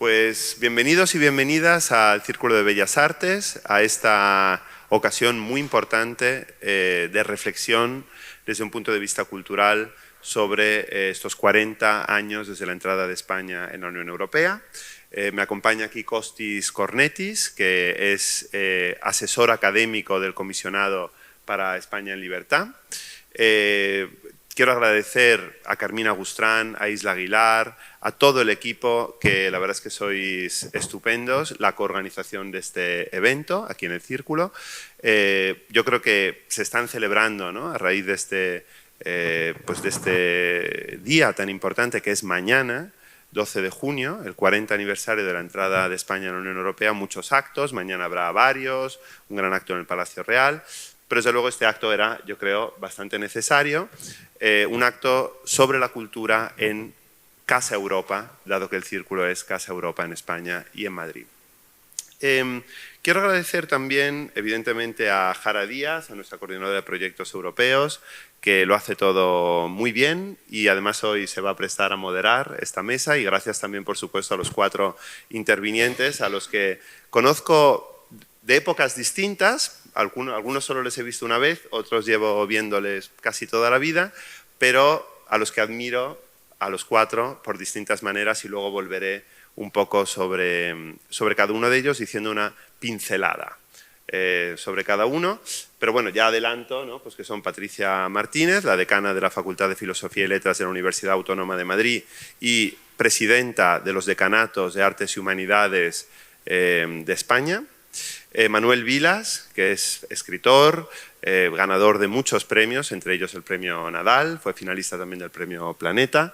Pues bienvenidos y bienvenidas al Círculo de Bellas Artes, a esta ocasión muy importante de reflexión desde un punto de vista cultural sobre estos 40 años desde la entrada de España en la Unión Europea. Me acompaña aquí Costis Cornetis, que es asesor académico del Comisionado para España en Libertad. Quiero agradecer a Carmina Gustrán, a Isla Aguilar, a todo el equipo, que la verdad es que sois estupendos, la coorganización de este evento aquí en el Círculo. Yo creo que se están celebrando, ¿no?, a raíz de este día tan importante que es mañana, 12 de junio, el 40 aniversario de la entrada de España en la Unión Europea, muchos actos, mañana habrá varios, un gran acto en el Palacio Real. Pero desde luego este acto era, yo creo, bastante necesario, un acto sobre la cultura en Casa Europa, dado que el Círculo es Casa Europa en España y en Madrid. Quiero agradecer también, evidentemente, a Jara Díaz, a nuestra coordinadora de proyectos europeos, que lo hace todo muy bien y además hoy se va a prestar a moderar esta mesa, y gracias también, por supuesto, a los 4 intervinientes, a los que conozco de épocas distintas. Algunos solo les he visto una vez, otros llevo viéndoles casi toda la vida, pero a los que admiro, a los 4, por distintas maneras, y luego volveré un poco sobre cada uno de ellos diciendo una pincelada sobre cada uno. Pero bueno, ya adelanto, ¿no?, pues que son Patricia Martínez, la decana de la Facultad de Filosofía y Letras de la Universidad Autónoma de Madrid y presidenta de los decanatos de Artes y Humanidades de España. Manuel Vilas, que es escritor, ganador de muchos premios, entre ellos el premio Nadal, fue finalista también del premio Planeta.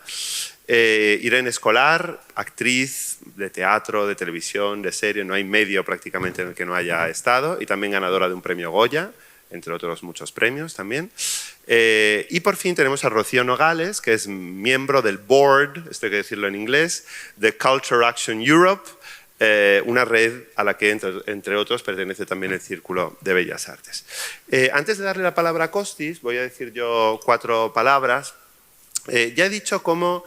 Irene Escolar, actriz de teatro, de televisión, de serie, no hay medio prácticamente en el que no haya estado, y también ganadora de un premio Goya, entre otros muchos premios también. Y por fin tenemos a Rocío Nogales, que es miembro del board, esto hay que decirlo en inglés, de Culture Action Europe, una red a la que, entre otros, pertenece también el Círculo de Bellas Artes. Antes de darle la palabra a Costis, voy a decir yo 4 palabras. Ya he dicho cómo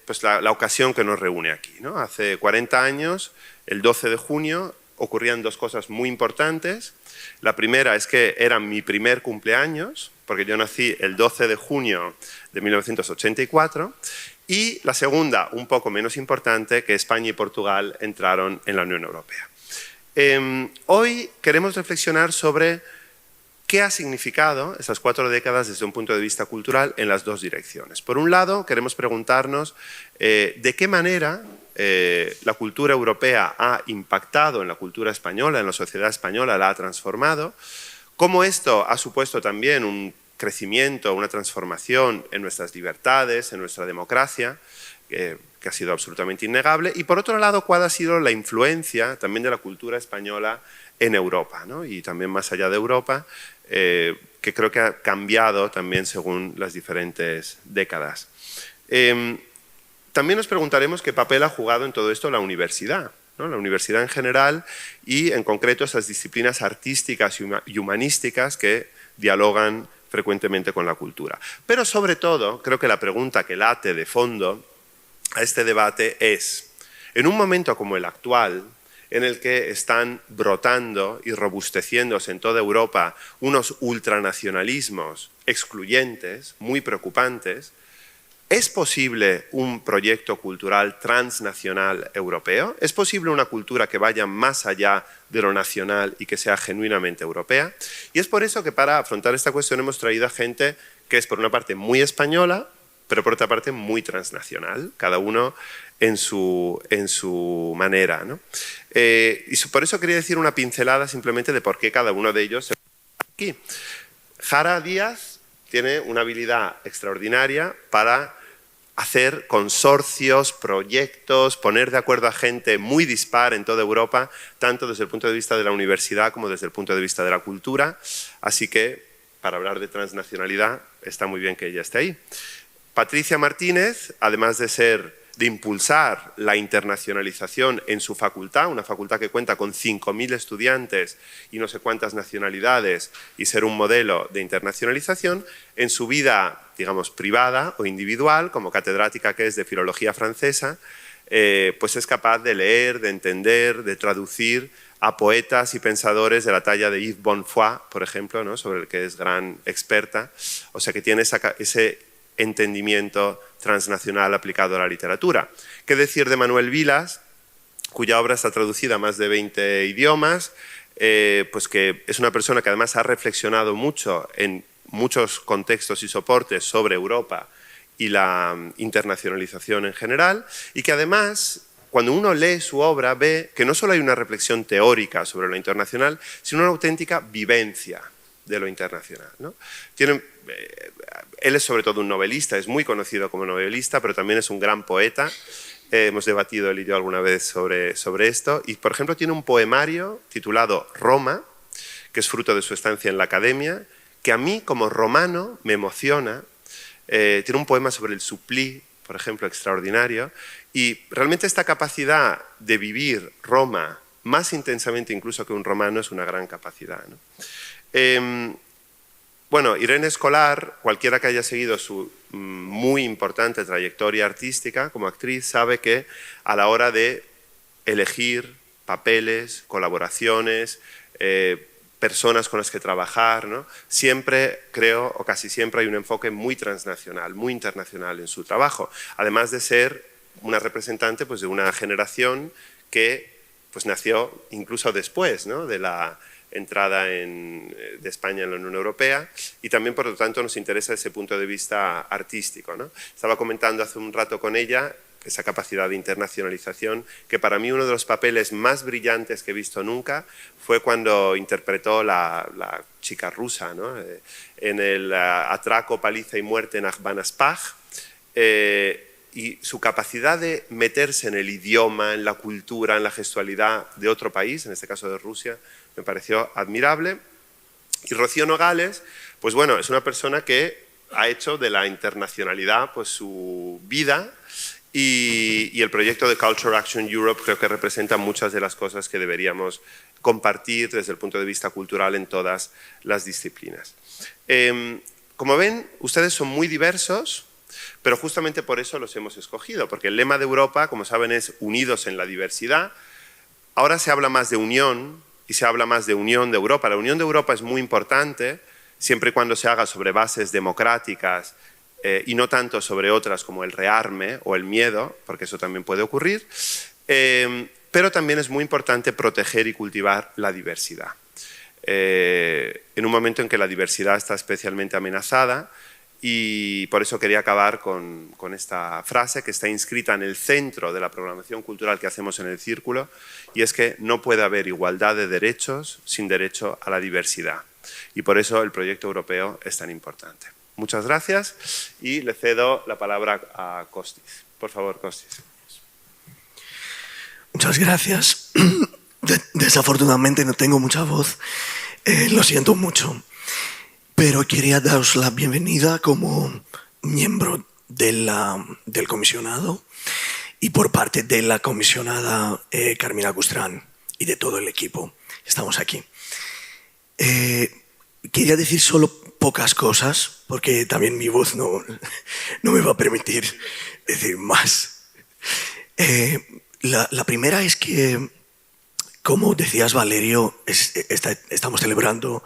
pues la ocasión que nos reúne aquí, ¿no? Hace 40 años, el 12 de junio, ocurrían 2 cosas muy importantes. La primera es que era mi primer cumpleaños, porque yo nací el 12 de junio de 1984, y la segunda, un poco menos importante, que España y Portugal entraron en la Unión Europea. Hoy queremos reflexionar sobre qué ha significado esas 4 décadas desde un punto de vista cultural en las 2 direcciones. Por un lado, queremos preguntarnos de qué manera la cultura europea ha impactado en la cultura española, en la sociedad española, la ha transformado, cómo esto ha supuesto también un crecimiento, una transformación en nuestras libertades, en nuestra democracia, que ha sido absolutamente innegable, y por otro lado, cuál ha sido la influencia también de la cultura española en Europa, ¿no?, y también más allá de Europa, que creo que ha cambiado también según las diferentes décadas. También nos preguntaremos qué papel ha jugado en todo esto la universidad, ¿no?, la universidad en general y en concreto esas disciplinas artísticas y humanísticas que dialogan frecuentemente con la cultura. Pero sobre todo, creo que la pregunta que late de fondo a este debate es, en un momento como el actual, en el que están brotando y robusteciéndose en toda Europa unos ultranacionalismos excluyentes, muy preocupantes, ¿es posible un proyecto cultural transnacional europeo? ¿Es posible una cultura que vaya más allá de lo nacional y que sea genuinamente europea? Y es por eso que para afrontar esta cuestión hemos traído a gente que es por una parte muy española, pero por otra parte muy transnacional, cada uno en su manera, ¿no? Y por eso quería decir una pincelada simplemente de por qué cada uno de ellos se aquí. Jara Díaz tiene una habilidad extraordinaria para hacer consorcios, proyectos, poner de acuerdo a gente muy dispar en toda Europa, tanto desde el punto de vista de la universidad como desde el punto de vista de la cultura. Así que, para hablar de transnacionalidad, está muy bien que ella esté ahí. Patricia Martínez, además de impulsar la internacionalización en su facultad, una facultad que cuenta con 5.000 estudiantes y no sé cuántas nacionalidades, y ser un modelo de internacionalización, en su vida, digamos, privada o individual, como catedrática que es de Filología Francesa, pues es capaz de leer, de entender, de traducir a poetas y pensadores de la talla de Yves Bonfoy, por ejemplo, ¿no? Sobre el que es gran experta. O sea que tiene ese entendimiento transnacional aplicado a la literatura. ¿Qué decir de Manuel Vilas, cuya obra está traducida a más de 20 idiomas? Pues que es una persona que además ha reflexionado mucho en muchos contextos y soportes sobre Europa y la internacionalización en general, y que además, cuando uno lee su obra, ve que no solo hay una reflexión teórica sobre lo internacional, sino una auténtica vivencia de lo internacional, ¿no? Él es sobre todo un novelista, es muy conocido como novelista, pero también es un gran poeta. Hemos debatido él y yo alguna vez sobre esto, y por ejemplo tiene un poemario titulado Roma, que es fruto de su estancia en la academia, que a mí como romano me emociona. Tiene un poema sobre el supplí, por ejemplo, extraordinario, y realmente esta capacidad de vivir Roma más intensamente incluso que un romano es una gran capacidad, ¿no? Bueno, Irene Escolar, cualquiera que haya seguido su muy importante trayectoria artística como actriz, sabe que a la hora de elegir papeles, colaboraciones, personas con las que trabajar, ¿no? Siempre, creo, o casi siempre hay un enfoque muy transnacional, muy internacional en su trabajo, además de ser una representante pues, de una generación que pues, nació incluso después, ¿no? de la entrada de España en la Unión Europea, y también, por lo tanto, nos interesa ese punto de vista artístico, ¿no? Estaba comentando hace un rato con ella esa capacidad de internacionalización, que para mí uno de los papeles más brillantes que he visto nunca fue cuando interpretó la chica rusa, ¿no? En el atraco, paliza y muerte en Akhbanaspaj, y su capacidad de meterse en el idioma, en la cultura, en la gestualidad de otro país, en este caso de Rusia, me pareció admirable. Y Rocío Nogales, pues bueno, es una persona que ha hecho de la internacionalidad pues su vida, y el proyecto de Culture Action Europe creo que representa muchas de las cosas que deberíamos compartir desde el punto de vista cultural en todas las disciplinas. Como ven, ustedes son muy diversos, pero justamente por eso los hemos escogido, porque el lema de Europa, como saben, es unidos en la diversidad. Ahora se habla más de unión y se habla más de unión de Europa. La unión de Europa es muy importante, siempre y cuando se haga sobre bases democráticas y no tanto sobre otras como el rearme o el miedo, porque eso también puede ocurrir, pero también es muy importante proteger y cultivar la diversidad. En un momento en que la diversidad está especialmente amenazada, y por eso quería acabar con esta frase que está inscrita en el centro de la programación cultural que hacemos en el Círculo, y es que no puede haber igualdad de derechos sin derecho a la diversidad. Y por eso el proyecto europeo es tan importante. Muchas gracias y le cedo la palabra a Kostis. Por favor, Kostis. Muchas gracias. Desafortunadamente no tengo mucha voz, lo siento mucho, pero quería daros la bienvenida como miembro del comisionado y por parte de la comisionada Carmina Gustrán y de todo el equipo. Estamos aquí. Quería decir solo pocas cosas, porque también mi voz no me va a permitir decir más. La primera es que, como decías, Valerio, estamos celebrando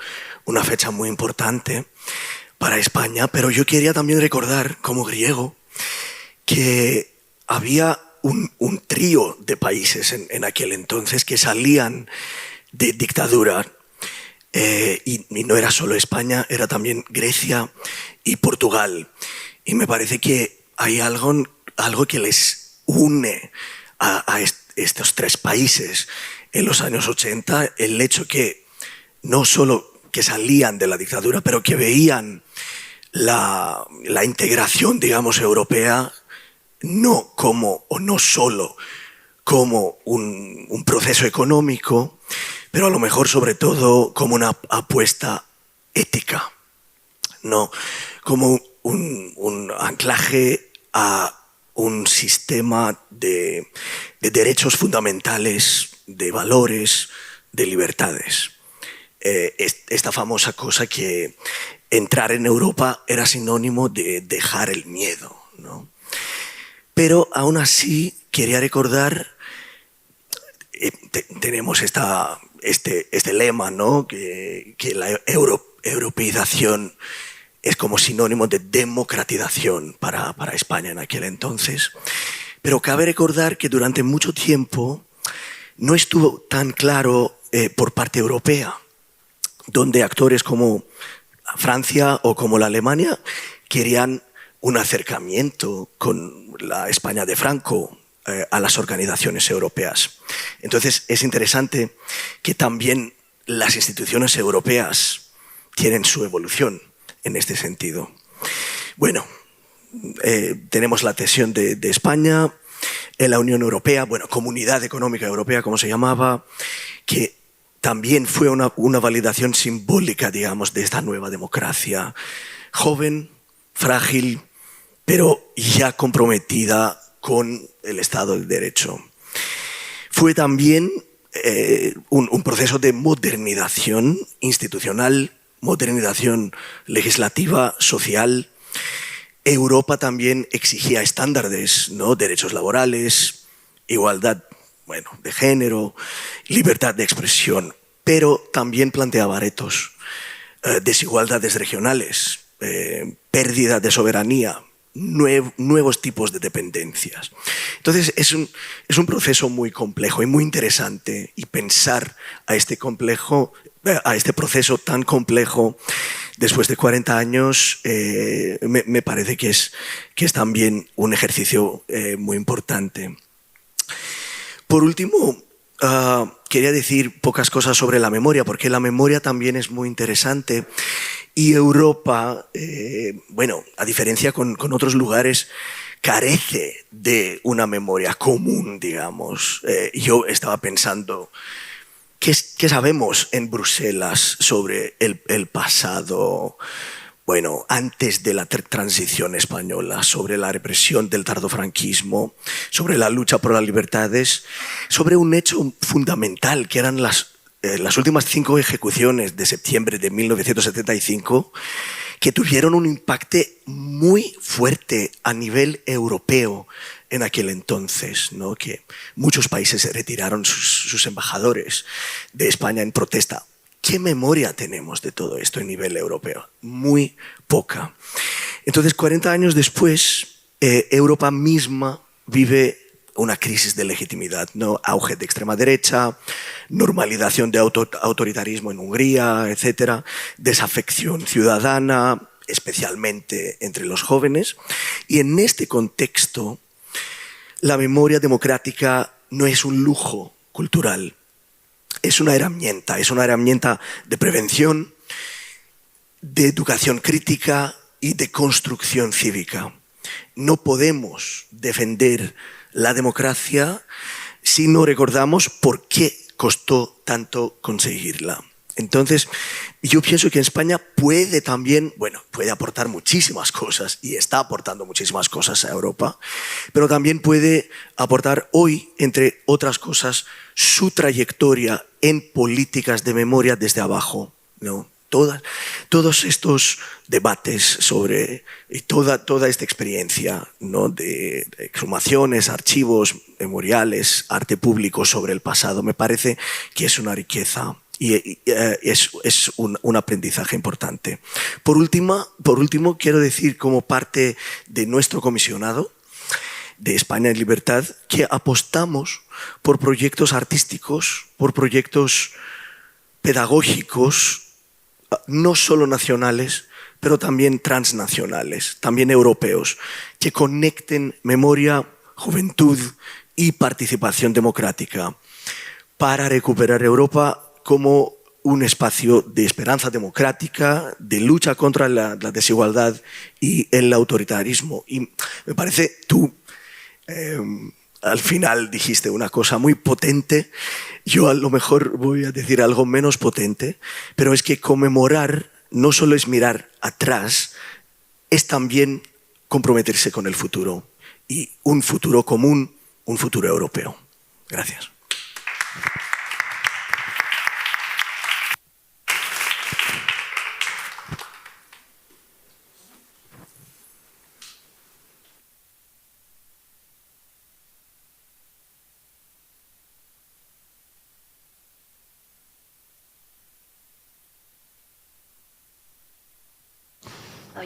una fecha muy importante para España, pero yo quería también recordar, como griego, que había un trío de países en aquel entonces que salían de dictadura. Y no era solo España, era también Grecia y Portugal. Y me parece que hay algo que les une a estos tres países en los años 80, el hecho que no solo que salían de la dictadura, pero que veían la integración, digamos, europea no solo como un proceso económico, pero a lo mejor sobre todo como una apuesta ética, ¿no? Como un anclaje a un sistema de derechos fundamentales, de valores, de libertades. Esta famosa cosa que entrar en Europa era sinónimo de dejar el miedo, ¿no? Pero aún así quería recordar, tenemos este lema, ¿no? que la europeización es como sinónimo de democratización para España en aquel entonces. Pero cabe recordar que durante mucho tiempo no estuvo tan claro por parte europea, donde actores como Francia o como la Alemania querían un acercamiento con la España de Franco a las organizaciones europeas. Entonces es interesante que también las instituciones europeas tienen su evolución en este sentido. Bueno, tenemos la adhesión de España en la Unión Europea, bueno, Comunidad Económica Europea, como se llamaba, que también fue una validación simbólica, digamos, de esta nueva democracia, joven, frágil, pero ya comprometida con el Estado de Derecho. Fue también un proceso de modernización institucional, modernización legislativa, social. Europa también exigía estándares, ¿no? Derechos laborales, igualdad, bueno, de género, libertad de expresión, pero también planteaba retos, desigualdades regionales, pérdida de soberanía, nuevos tipos de dependencias. Entonces es un proceso muy complejo y muy interesante, y pensar a este proceso tan complejo después de 40 años me parece que es también un ejercicio muy importante. Por último, quería decir pocas cosas sobre la memoria, porque la memoria también es muy interesante. Y Europa, bueno, a diferencia con otros lugares, carece de una memoria común, digamos. Yo estaba pensando, ¿qué sabemos en Bruselas sobre el pasado, bueno, antes de la transición española, sobre la represión del tardofranquismo, sobre la lucha por las libertades, sobre un hecho fundamental que eran las últimas 5 ejecuciones de septiembre de 1975, que tuvieron un impacto muy fuerte a nivel europeo en aquel entonces, ¿no? Que muchos países retiraron sus embajadores de España en protesta. ¿Qué memoria tenemos de todo esto a nivel europeo? Muy poca. Entonces, 40 años después, Europa misma vive una crisis de legitimidad, ¿no? Auge de extrema derecha, normalización de autoritarismo en Hungría, etcétera, desafección ciudadana, especialmente entre los jóvenes. Y en este contexto, la memoria democrática no es un lujo cultural, es una herramienta de prevención, de educación crítica y de construcción cívica. No podemos defender la democracia si no recordamos por qué costó tanto conseguirla. Entonces, yo pienso que España puede también, bueno, puede aportar muchísimas cosas y está aportando muchísimas cosas a Europa, pero también puede aportar hoy, entre otras cosas, su trayectoria en políticas de memoria desde abajo, ¿no? Todos estos debates sobre toda esta experiencia, ¿no? de exhumaciones, archivos, memoriales, arte público sobre el pasado, me parece que es una riqueza y es un aprendizaje importante. Por último, quiero decir, como parte de nuestro comisionado de España en Libertad, que apostamos por proyectos artísticos, por proyectos pedagógicos, no solo nacionales, pero también transnacionales, también europeos, que conecten memoria, juventud y participación democrática para recuperar Europa como un espacio de esperanza democrática, de lucha contra la desigualdad y el autoritarismo. Y me parece, tú al final dijiste una cosa muy potente. Yo a lo mejor voy a decir algo menos potente, pero es que conmemorar no solo es mirar atrás, es también comprometerse con el futuro, y un futuro común, un futuro europeo. Gracias.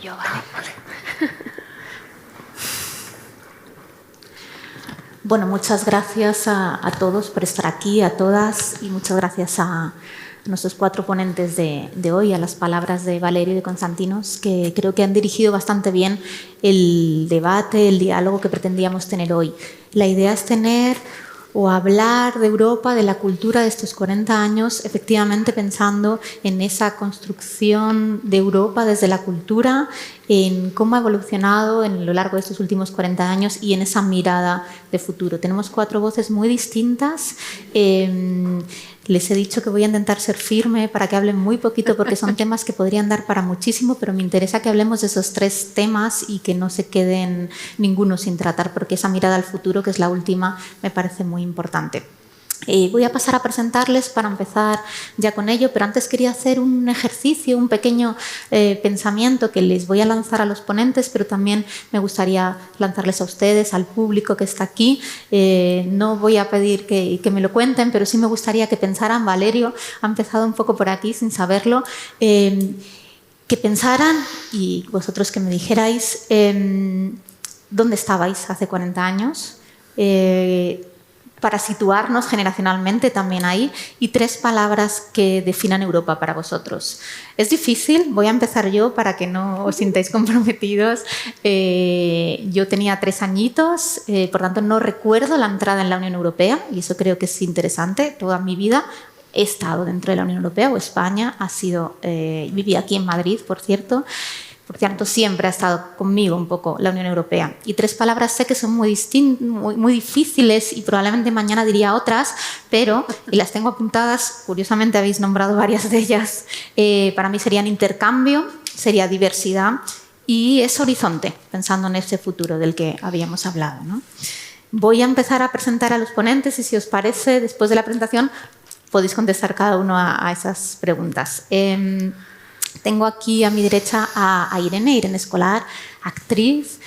yo, ¿vale? Vale. Bueno, muchas gracias a todos por estar aquí, a todas, y muchas gracias a nuestros 4 ponentes de hoy, a las palabras de Valerio y de Konstantinos, que creo que han dirigido bastante bien el debate, el diálogo que pretendíamos tener hoy. La idea es tener o hablar de Europa, de la cultura de estos 40 años, efectivamente pensando en esa construcción de Europa desde la cultura, en cómo ha evolucionado en lo largo de estos últimos 40 años y en esa mirada de futuro. Tenemos 4 voces muy distintas. Les he dicho que voy a intentar ser firme para que hablen muy poquito porque son temas que podrían dar para muchísimo, pero me interesa que hablemos de esos 3 temas y que no se queden ninguno sin tratar, porque esa mirada al futuro, que es la última, me parece muy importante. Voy a pasar a presentarles para empezar ya con ello, pero antes quería hacer un ejercicio, un pequeño pensamiento que les voy a lanzar a los ponentes, pero también me gustaría lanzarles a ustedes, al público que está aquí. No voy a pedir que me lo cuenten, pero sí me gustaría que pensaran. Valerio ha empezado un poco por aquí sin saberlo. Que pensaran, y vosotros que me dijerais, ¿dónde estabais hace 40 años? Para situarnos generacionalmente también ahí, y 3 palabras que definan Europa para vosotros. Es difícil, voy a empezar yo para que no os sintáis comprometidos. Yo tenía 3 añitos, por tanto no recuerdo la entrada en la Unión Europea, y eso creo que es interesante. Toda mi vida he estado dentro de la Unión Europea, o España ha sido, viví aquí en Madrid, por cierto. Por cierto, siempre ha estado conmigo un poco la Unión Europea. Y 3 palabras sé que son muy difíciles y probablemente mañana diría otras, pero, y las tengo apuntadas, curiosamente habéis nombrado varias de ellas, para mí serían intercambio, sería diversidad y es horizonte, pensando en ese futuro del que habíamos hablado, ¿no? Voy a empezar a presentar a los ponentes y si os parece, después de la presentación, podéis contestar cada uno a esas preguntas. Tengo aquí a mi derecha a Irene Escolar, actriz.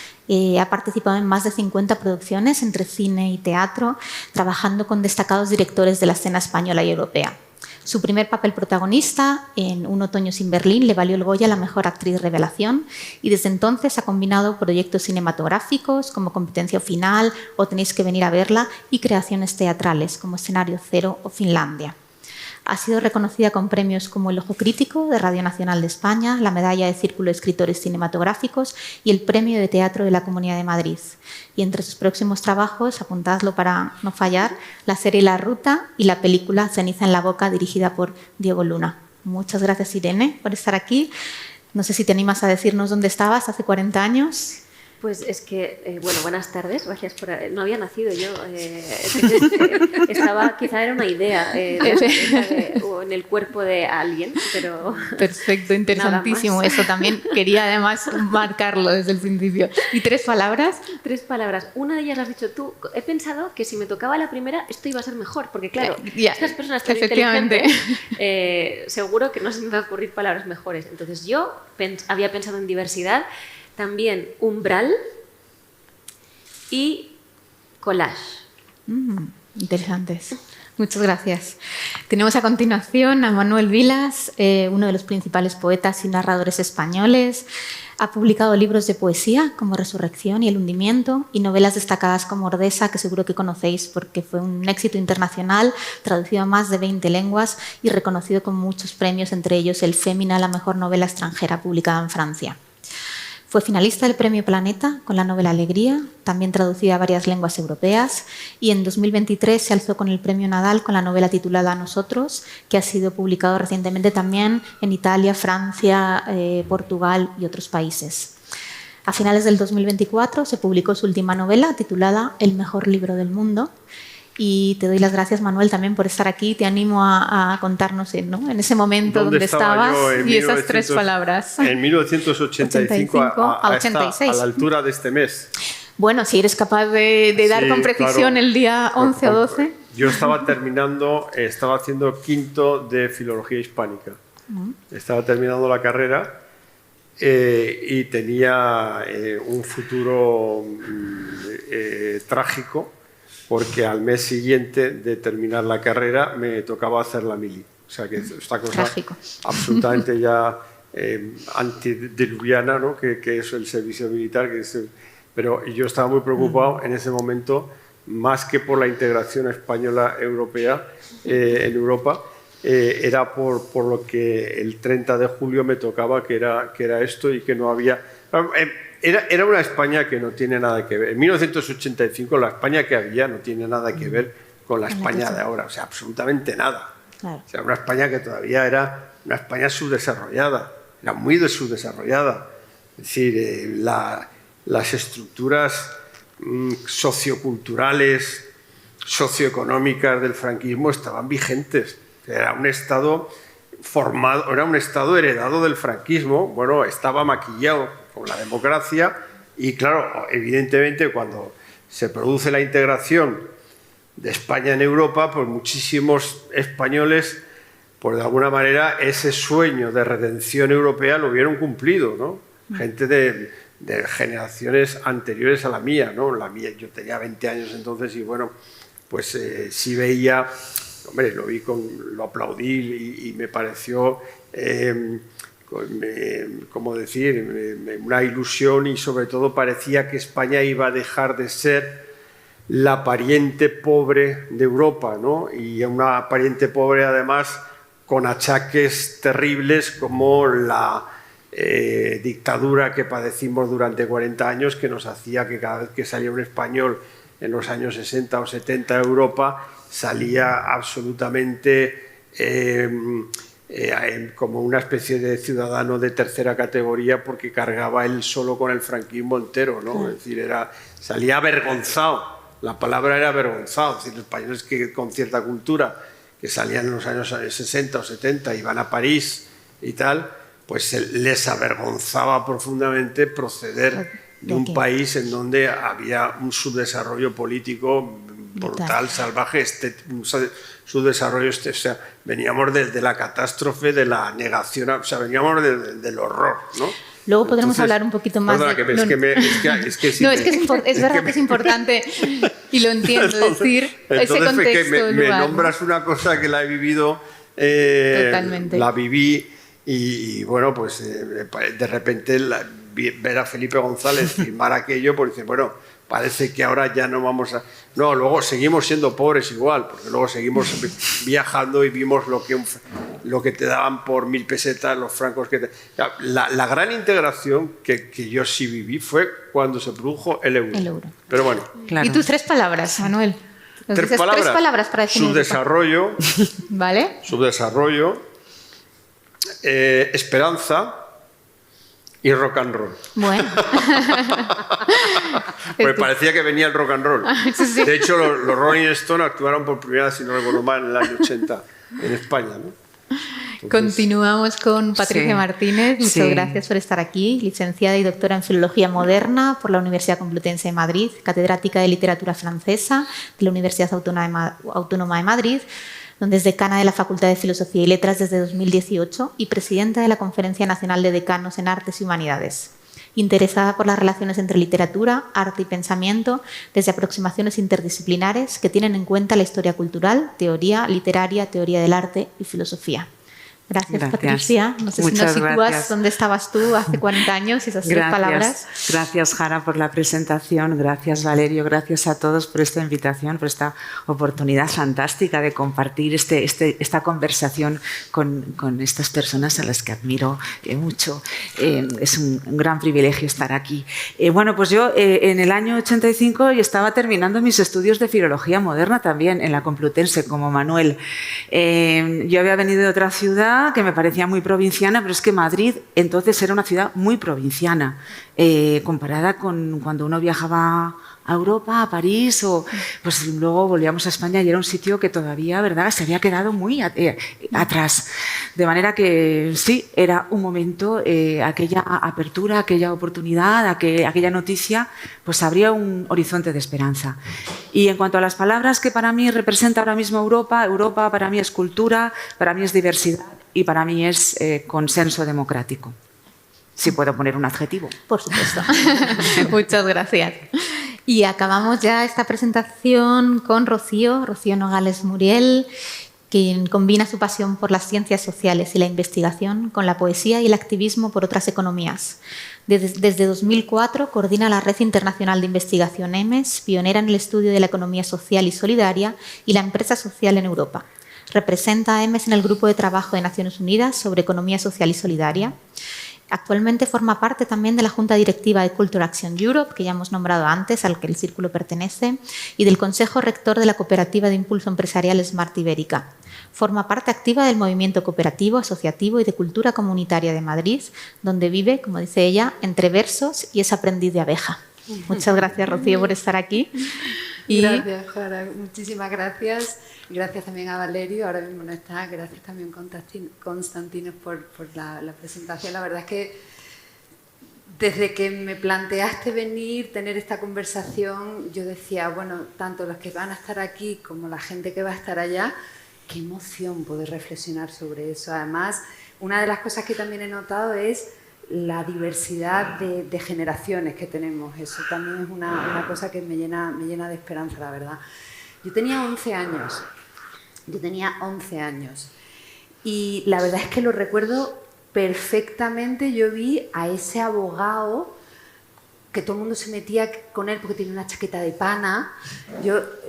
Ha participado en más de 50 producciones entre cine y teatro, trabajando con destacados directores de la escena española y europea. Su primer papel protagonista, en Un otoño sin Berlín, le valió el Goya a la mejor actriz revelación y desde entonces ha combinado proyectos cinematográficos como Competencia Final o Tenéis que venir a verla y creaciones teatrales como Escenario Cero o Finlandia. Ha sido reconocida con premios como el Ojo Crítico de Radio Nacional de España, la Medalla de Círculo de Escritores Cinematográficos y el Premio de Teatro de la Comunidad de Madrid. Y entre sus próximos trabajos, apuntadlo para no fallar, la serie La Ruta y la película Ceniza en la Boca, dirigida por Diego Luna. Muchas gracias, Irene, por estar aquí. No sé si te animas a decirnos dónde estabas hace 40 años. Pues es que, bueno, buenas tardes, gracias por... No había nacido yo, estaba, quizá era una idea o en el cuerpo de alguien, pero... Perfecto, interesantísimo. Eso también quería además marcarlo desde el principio. ¿Y 3 palabras? 3 palabras. Una de ellas la has dicho tú. He pensado que si me tocaba la primera, esto iba a ser mejor, porque claro, estas personas tan inteligentes, seguro que no se me va a ocurrir palabras mejores. Entonces yo había pensado en diversidad, también umbral y collage. Interesantes. Muchas gracias. Tenemos a continuación a Manuel Vilas, uno de los principales poetas y narradores españoles. Ha publicado libros de poesía como Resurrección y El hundimiento y novelas destacadas como Ordesa, que seguro que conocéis porque fue un éxito internacional, traducido a más de 20 lenguas y reconocido con muchos premios, entre ellos el Femina, la mejor novela extranjera publicada en Francia. Fue finalista del Premio Planeta con la novela Alegría, también traducida a varias lenguas europeas, y en 2023 se alzó con el Premio Nadal con la novela titulada Nosotros, que ha sido publicado recientemente también en Italia, Francia, Portugal y otros países. A finales del 2024 se publicó su última novela titulada El mejor libro del mundo. Y te doy las gracias, Manuel, también por estar aquí. Te animo a contarnos, ¿no?, en ese momento donde estabas y esas 3 palabras. En 1985 a 86. A la altura de este mes. Bueno, si eres capaz de dar con precisión, claro, el día 11 o 12. Yo estaba haciendo quinto de Filología Hispánica. Estaba terminando la carrera y tenía un futuro trágico, porque al mes siguiente de terminar la carrera me tocaba hacer la mili. O sea que esta cosa absolutamente ya antediluviana, ¿no? que es el servicio militar. Pero yo estaba muy preocupado en ese momento, más que por la integración española-europea en Europa, era por lo que el 30 de julio me tocaba, que era esto, y que no había... Era una España que no tiene nada que ver. En 1985 la España que había no tiene nada que ver con la España de ahora, o sea, absolutamente nada. Claro. O sea, una España que todavía era una España subdesarrollada, era muy subdesarrollada. Es decir, las estructuras socioculturales, socioeconómicas del franquismo estaban vigentes. Era un Estado formado, era un Estado heredado del franquismo, bueno, estaba maquillado con la democracia y, claro, evidentemente cuando se produce la integración de España en Europa, pues muchísimos españoles, pues de alguna manera ese sueño de redención europea lo vieron cumplido, ¿no? Gente de generaciones anteriores a la mía, ¿no? La mía, yo tenía 20 años entonces y bueno, pues sí veía, hombre, lo aplaudí y me pareció, como decir, una ilusión, y sobre todo parecía que España iba a dejar de ser la pariente pobre de Europa, ¿no? Y una pariente pobre además con achaques terribles como la dictadura que padecimos durante 40 años, que nos hacía que cada vez que salía un español en los años 60 o 70 a Europa salía absolutamente como una especie de ciudadano de tercera categoría, porque cargaba él solo con el franquismo entero, ¿no? Es decir, salía avergonzado, la palabra era avergonzado. Es decir, los españoles que con cierta cultura, que salían en los años 60 o 70, iban a París y tal, pues les avergonzaba profundamente proceder de un país en donde había un subdesarrollo político brutal, salvaje, un subdesarrollo, o sea, veníamos desde la catástrofe, de la negación, o sea, veníamos del horror, ¿no? Luego podremos hablar un poquito más de... es verdad que es importante y lo entiendo, decir ese contexto. Me nombras una cosa que la he vivido, totalmente. La viví y bueno, pues de repente ver a Felipe González filmar aquello, pues dice, bueno, parece que ahora ya no vamos a... No, luego seguimos siendo pobres igual, porque luego seguimos viajando y vimos lo que te daban por 1000 pesetas, los francos que te... La gran integración que yo sí viví fue cuando se produjo el euro. El euro. Pero bueno. Claro. ¿Y tus 3 palabras, Manuel? Tres palabras para definir. Subdesarrollo. ¿Vale? Subdesarrollo, esperanza y rock and roll. Bueno. Pues parecía que venía el rock and roll. Sí. De hecho, los Rolling Stones actuaron por primera vez, si no recuerdo mal, en el año 80 en España, ¿no? Entonces... Continuamos con Patricia Martínez. Muchas gracias por estar aquí. Licenciada y doctora en Filología Moderna por la Universidad Complutense de Madrid, catedrática de Literatura Francesa de la Universidad Autónoma de Madrid, donde es decana de la Facultad de Filosofía y Letras desde 2018 y presidenta de la Conferencia Nacional de Decanos en Artes y Humanidades. Interesada por las relaciones entre literatura, arte y pensamiento, desde aproximaciones interdisciplinares que tienen en cuenta la historia cultural, teoría literaria, teoría del arte y filosofía. Gracias. Patricia. No sé si nos sitúas dónde estabas tú hace 40 años, esas 3 palabras. Gracias, Jara, por la presentación. Gracias, Valerio. Gracias a todos por esta invitación, por esta oportunidad fantástica de compartir esta conversación con estas personas a las que admiro mucho. Es un gran privilegio estar aquí. Bueno, pues yo en el año 85 estaba terminando mis estudios de Filología Moderna también en la Complutense, como Manuel. Yo había venido de otra ciudad que me parecía muy provinciana, pero es que Madrid entonces era una ciudad muy provinciana, comparada con cuando uno viajaba a Europa, a París, o pues luego volvíamos a España y era un sitio que todavía, ¿verdad?, se había quedado muy atrás. De manera que sí, era un momento, aquella apertura, aquella oportunidad, aquella noticia, pues abría un horizonte de esperanza. Y en cuanto a las palabras que para mí representa ahora mismo Europa para mí es cultura, para mí es diversidad y para mí es consenso democrático. Si puedo poner un adjetivo. Por supuesto. Muchas gracias. Y acabamos ya esta presentación con Rocío Nogales Muriel, quien combina su pasión por las ciencias sociales y la investigación con la poesía y el activismo por otras economías. Desde 2004 coordina la Red Internacional de Investigación EMES, pionera en el estudio de la economía social y solidaria y la empresa social en Europa. Representa a EMES en el Grupo de Trabajo de Naciones Unidas sobre Economía Social y Solidaria. Actualmente forma parte también de la Junta Directiva de Culture Action Europe, que ya hemos nombrado antes, al que el Círculo pertenece, y del Consejo Rector de la Cooperativa de Impulso Empresarial Smart Ibérica. Forma parte activa del movimiento cooperativo, asociativo y de cultura comunitaria de Madrid, donde vive, como dice ella, entre versos y es aprendiz de abeja. Muchas gracias, Rocío, por estar aquí. Gracias, Jara. Muchísimas gracias. Gracias también a Valerio, ahora mismo no está. Gracias también Constantinos por la presentación. La verdad es que desde que me planteaste venir, tener esta conversación, yo decía, bueno, tanto los que van a estar aquí como la gente que va a estar allá, qué emoción poder reflexionar sobre eso. Además, una de las cosas que también he notado es la diversidad de generaciones que tenemos. Eso también es una cosa que me llena de esperanza, la verdad. Yo tenía 11 años y la verdad es que lo recuerdo perfectamente. Yo vi a ese abogado que todo el mundo se metía con él porque tenía una chaqueta de pana.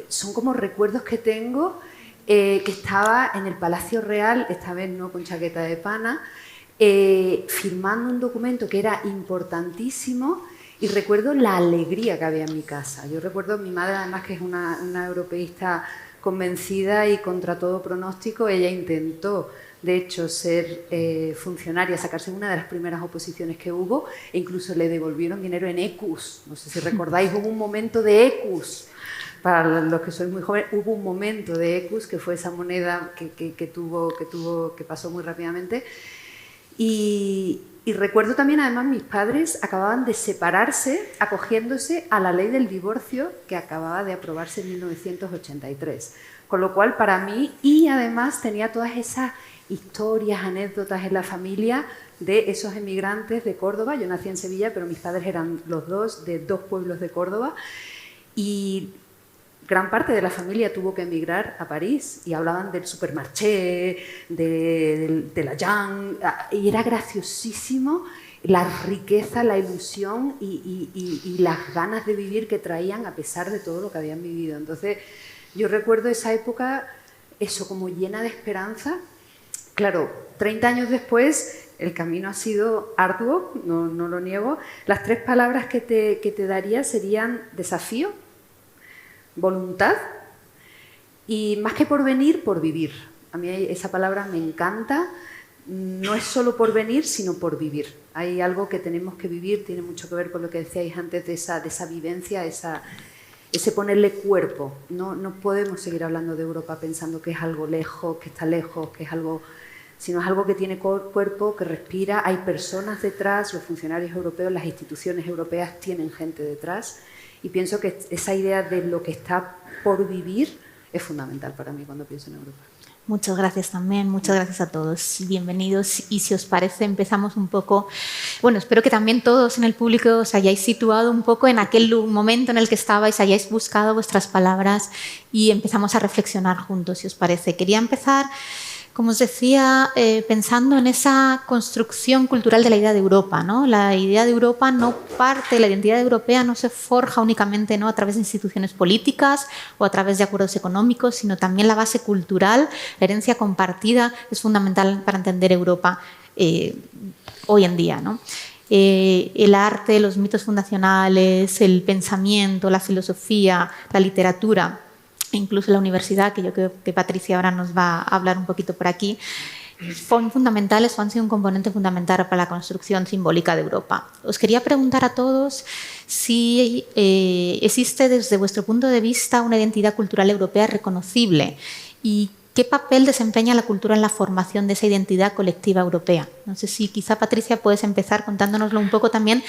Son como recuerdos que tengo, que estaba en el Palacio Real, esta vez no con chaqueta de pana, firmando un documento que era importantísimo, y recuerdo la alegría que había en mi casa. Yo recuerdo a mi madre, además, que es una europeísta convencida y contra todo pronóstico. Ella intentó, de hecho, ser funcionaria, sacarse una de las primeras oposiciones que hubo, e incluso le devolvieron dinero en ecus. No sé si recordáis, hubo un momento de ecus. Para los que sois muy jóvenes, hubo un momento de ecus, que fue esa moneda que pasó muy rápidamente. Y recuerdo también, además, mis padres acababan de separarse acogiéndose a la ley del divorcio que acababa de aprobarse en 1983. Con lo cual, para mí, y además tenía todas esas historias, anécdotas en la familia de esos emigrantes de Córdoba. Yo nací en Sevilla, pero mis padres eran los dos de dos pueblos de Córdoba. Y gran parte de la familia tuvo que emigrar a París y hablaban del supermarché, de la Jean, y era graciosísimo la riqueza, la ilusión y las ganas de vivir que traían a pesar de todo lo que habían vivido. Entonces, yo recuerdo esa época, eso, como llena de esperanza. Claro, 30 años después, el camino ha sido arduo, no lo niego. Las 3 palabras que te daría serían desafío, voluntad y, más que por venir, por vivir. A mí esa palabra me encanta. No es solo por venir, sino por vivir. Hay algo que tenemos que vivir, tiene mucho que ver con lo que decíais antes de esa vivencia, ese ponerle cuerpo. No podemos seguir hablando de Europa pensando que es algo lejos, que está lejos, que es algo, sino es algo que tiene cuerpo, que respira. Hay personas detrás, los funcionarios europeos, las instituciones europeas tienen gente detrás. Y pienso que esa idea de lo que está por vivir es fundamental para mí cuando pienso en Europa. Muchas gracias también, muchas gracias a todos. Bienvenidos, y si os parece empezamos un poco, bueno, espero que también todos en el público os hayáis situado un poco en aquel momento en el que estabais, hayáis buscado vuestras palabras y empezamos a reflexionar juntos, si os parece. Quería empezar, como os decía, pensando en esa construcción cultural de la idea de Europa, ¿no? La idea de Europa no parte, la identidad europea no se forja únicamente, ¿no?, a través de instituciones políticas o a través de acuerdos económicos, sino también la base cultural, la herencia compartida es fundamental para entender Europa hoy en día, ¿no? El arte, los mitos fundacionales, el pensamiento, la filosofía, la literatura, incluso la universidad, que yo creo que Patricia ahora nos va a hablar un poquito por aquí, son fundamentales o han sido un componente fundamental para la construcción simbólica de Europa. Os quería preguntar a todos si existe desde vuestro punto de vista una identidad cultural europea reconocible y ¿qué papel desempeña la cultura en la formación de esa identidad colectiva europea? No sé si quizá, Patricia, puedes empezar contándonoslo un poco también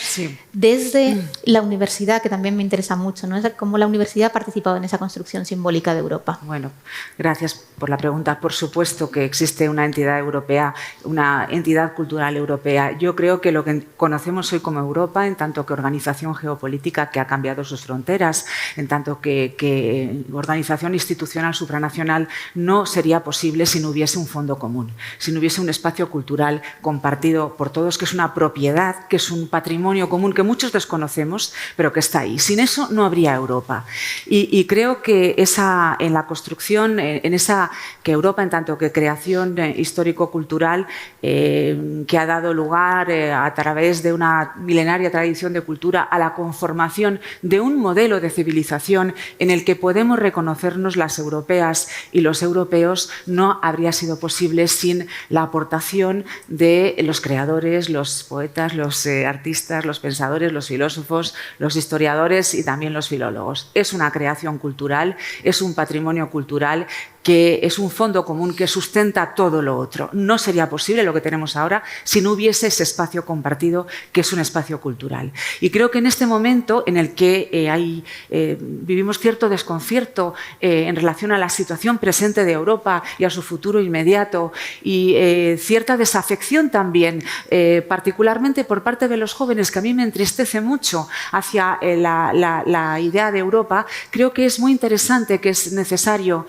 desde la universidad, que también me interesa mucho, ¿no? Cómo la universidad ha participado en esa construcción simbólica de Europa. Bueno, gracias. por la pregunta. Por supuesto que existe una entidad europea, una entidad cultural europea. Yo creo que lo que conocemos hoy como Europa, en tanto que organización geopolítica que ha cambiado sus fronteras, en tanto que organización institucional supranacional, no sería posible si no hubiese un fondo común, si no hubiese un espacio cultural compartido por todos, que es una propiedad, que es un patrimonio común que muchos desconocemos, pero que está ahí. Sin eso no habría Europa. Y creo que en la construcción, que Europa, en tanto que creación histórico-cultural, que ha dado lugar a través de una milenaria tradición de cultura a la conformación de un modelo de civilización en el que podemos reconocernos las europeas y los europeos, no habría sido posible sin la aportación de los creadores, los poetas, los artistas, los pensadores, los filósofos, los historiadores y también los filólogos. Es una creación cultural, es un patrimonio cultural que es un fondo común que sustenta todo lo otro. No sería posible lo que tenemos ahora si no hubiese ese espacio compartido que es un espacio cultural. Y creo que en este momento en el que vivimos cierto desconcierto en relación a la situación presente de Europa y a su futuro inmediato y cierta desafección también, particularmente por parte de los jóvenes, que a mí me entristece mucho hacia la idea de Europa, creo que es muy interesante, que es necesario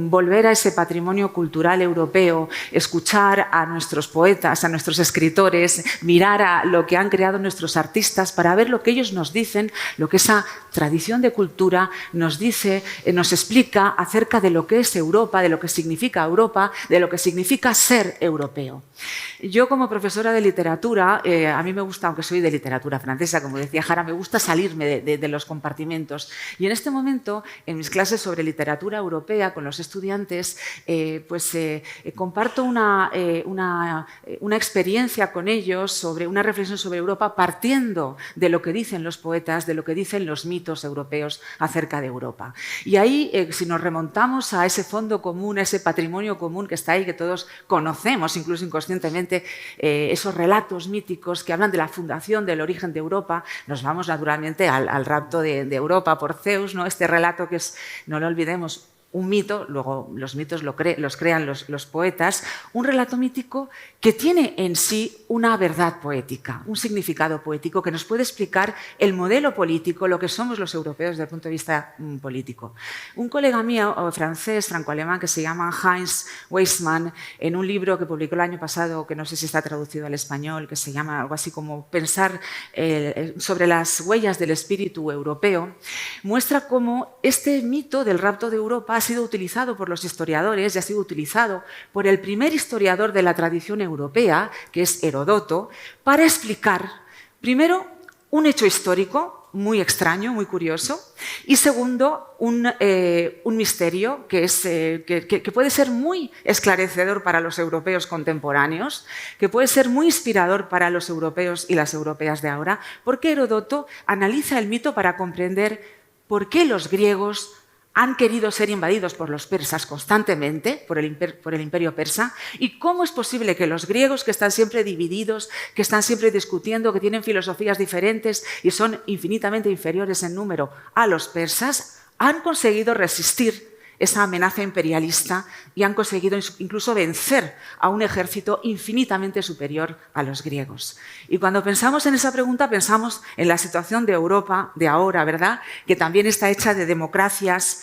volver a ese patrimonio cultural europeo, escuchar a nuestros poetas, a nuestros escritores, mirar a lo que han creado nuestros artistas para ver lo que ellos nos dicen, lo que esa tradición de cultura nos dice, nos explica acerca de lo que es Europa, de lo que significa Europa, de lo que significa ser europeo. Yo, como profesora de literatura, a mí me gusta, aunque soy de literatura francesa, como decía Jara, me gusta salirme de los compartimentos. Y en este momento, en mis clases sobre literatura europea con los estudiantes, comparto una experiencia con ellos sobre una reflexión sobre Europa partiendo de lo que dicen los poetas, de lo que dicen los mitos europeos acerca de Europa. Y ahí, si nos remontamos a ese fondo común, a ese patrimonio común que está ahí, que todos conocemos, incluso inconscientemente, esos relatos míticos que hablan de la fundación, del origen de Europa, nos vamos naturalmente al rapto de Europa por Zeus, ¿no? Este relato que es, no lo olvidemos, un mito, luego los mitos los crean los poetas, un relato mítico que tiene en sí una verdad poética, un significado poético que nos puede explicar el modelo político, lo que somos los europeos desde el punto de vista político. Un colega mío, francés, franco-alemán, que se llama Heinz Weissmann, en un libro que publicó el año pasado, que no sé si está traducido al español, que se llama algo así como Pensar sobre las huellas del espíritu europeo, muestra cómo este mito del rapto de Europa ha sido utilizado por los historiadores y ha sido utilizado por el primer historiador de la tradición europea, que es Heródoto, para explicar, primero, un hecho histórico muy extraño, muy curioso, y segundo, un misterio que puede ser muy esclarecedor para los europeos contemporáneos, que puede ser muy inspirador para los europeos y las europeas de ahora, porque Heródoto analiza el mito para comprender por qué los griegos han querido ser invadidos por los persas constantemente, por el imperio persa, y cómo es posible que los griegos, que están siempre divididos, que están siempre discutiendo, que tienen filosofías diferentes y son infinitamente inferiores en número a los persas, han conseguido resistir esa amenaza imperialista y han conseguido incluso vencer a un ejército infinitamente superior a los griegos. Y cuando pensamos en esa pregunta, pensamos en la situación de Europa de ahora, ¿verdad? Que también está hecha de democracias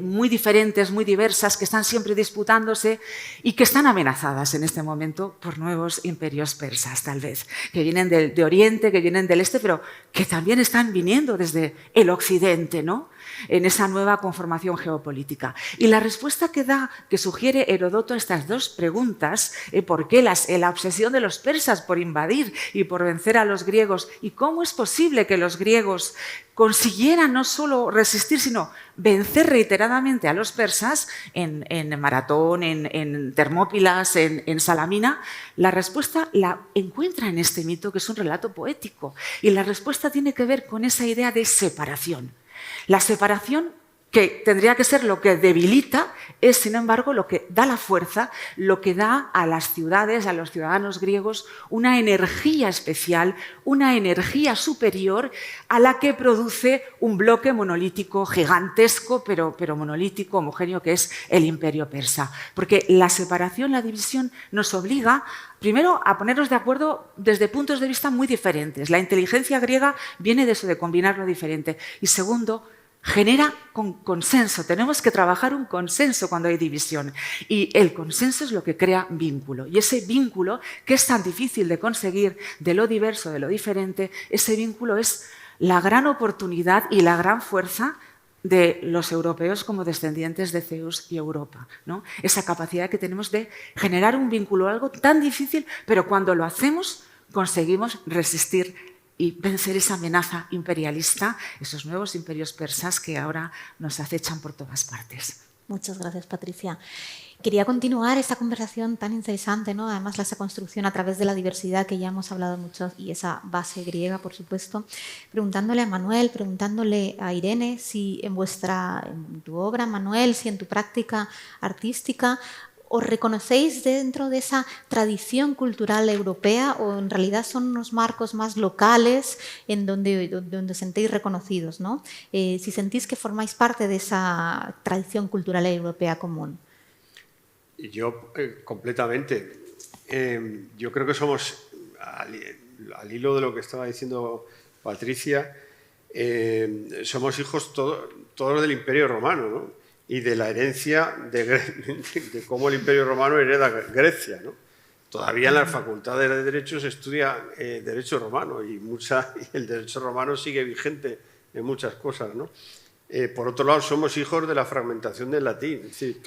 muy diferentes, muy diversas, que están siempre disputándose y que están amenazadas en este momento por nuevos imperios persas, tal vez, que vienen de Oriente, que vienen del Este, pero que también están viniendo desde el Occidente, ¿no? En esa nueva conformación geopolítica. Y la respuesta que sugiere Heródoto a estas dos preguntas, ¿por qué la obsesión de los persas por invadir y por vencer a los griegos? ¿Y cómo es posible que los griegos consiguieran no solo resistir, sino vencer reiteradamente a los persas en Maratón, en Termópilas, en Salamina? La respuesta la encuentra en este mito, que es un relato poético. Y la respuesta tiene que ver con esa idea de separación. La separación que tendría que ser lo que debilita, es, sin embargo, lo que da la fuerza, lo que da a las ciudades, a los ciudadanos griegos, una energía especial, una energía superior a la que produce un bloque monolítico gigantesco, pero monolítico, homogéneo, que es el Imperio persa. Porque la separación, la división, nos obliga, primero, a ponernos de acuerdo desde puntos de vista muy diferentes. La inteligencia griega viene de eso, de combinar lo diferente. Y segundo, genera consenso. Tenemos que trabajar un consenso cuando hay división. Y el consenso es lo que crea vínculo. Y ese vínculo, que es tan difícil de conseguir de lo diverso, de lo diferente, ese vínculo es la gran oportunidad y la gran fuerza de los europeos como descendientes de Zeus y Europa, ¿no? Esa capacidad que tenemos de generar un vínculo, algo tan difícil, pero cuando lo hacemos conseguimos resistir y vencer esa amenaza imperialista, esos nuevos imperios persas que ahora nos acechan por todas partes. Muchas gracias, Patricia. Quería continuar esta conversación tan interesante, ¿no? Además, esa construcción a través de la diversidad que ya hemos hablado mucho y esa base griega, por supuesto, preguntándole a Manuel, preguntándole a Irene si en tu obra, Manuel, si en tu práctica artística ¿os reconocéis dentro de esa tradición cultural europea o en realidad son unos marcos más locales en donde os sentéis reconocidos, ¿no? Si sentís que formáis parte de esa tradición cultural europea común. Yo completamente. Yo creo que somos, al hilo de lo que estaba diciendo Patricia, somos hijos todos del Imperio Romano, ¿no? Y de la herencia de cómo el Imperio Romano hereda Grecia, ¿no? Todavía en las facultades de Derecho se estudia Derecho Romano y el Derecho Romano sigue vigente en muchas cosas, ¿no? Por otro lado, somos hijos de la fragmentación del latín, es decir,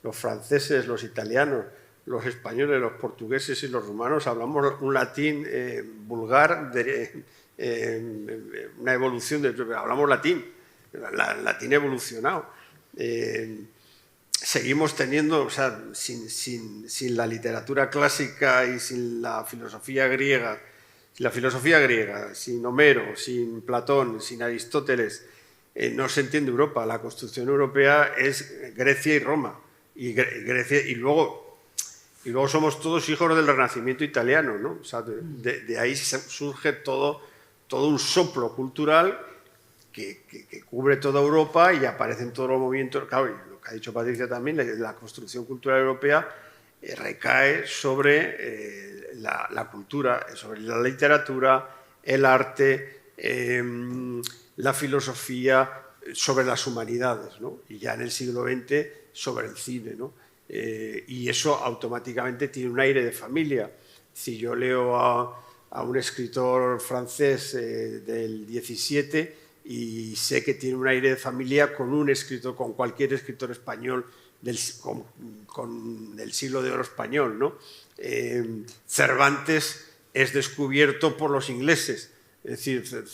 los franceses, los italianos, los españoles, los portugueses y los rumanos hablamos un latín vulgar, una evolución hablamos latín, latín evolucionado. Seguimos teniendo, o sea, sin la literatura clásica y sin la filosofía griega, sin Homero, sin Platón, sin Aristóteles, no se entiende Europa. La construcción europea es Grecia y Roma. Y luego somos todos hijos del Renacimiento italiano, ¿no? O sea, de ahí surge todo un soplo cultural que cubre toda Europa y aparecen todos los movimientos. Claro, y lo que ha dicho Patricia también, la construcción cultural europea recae sobre la cultura, sobre la literatura, el arte, la filosofía, sobre las humanidades, ¿no? Y ya en el siglo XX sobre el cine, ¿no? Y eso automáticamente tiene un aire de familia. Si yo leo a un escritor francés del 17 y sé que tiene un aire de familia con cualquier escritor español del siglo de oro español, ¿no? Cervantes es descubierto por los ingleses. Es decir,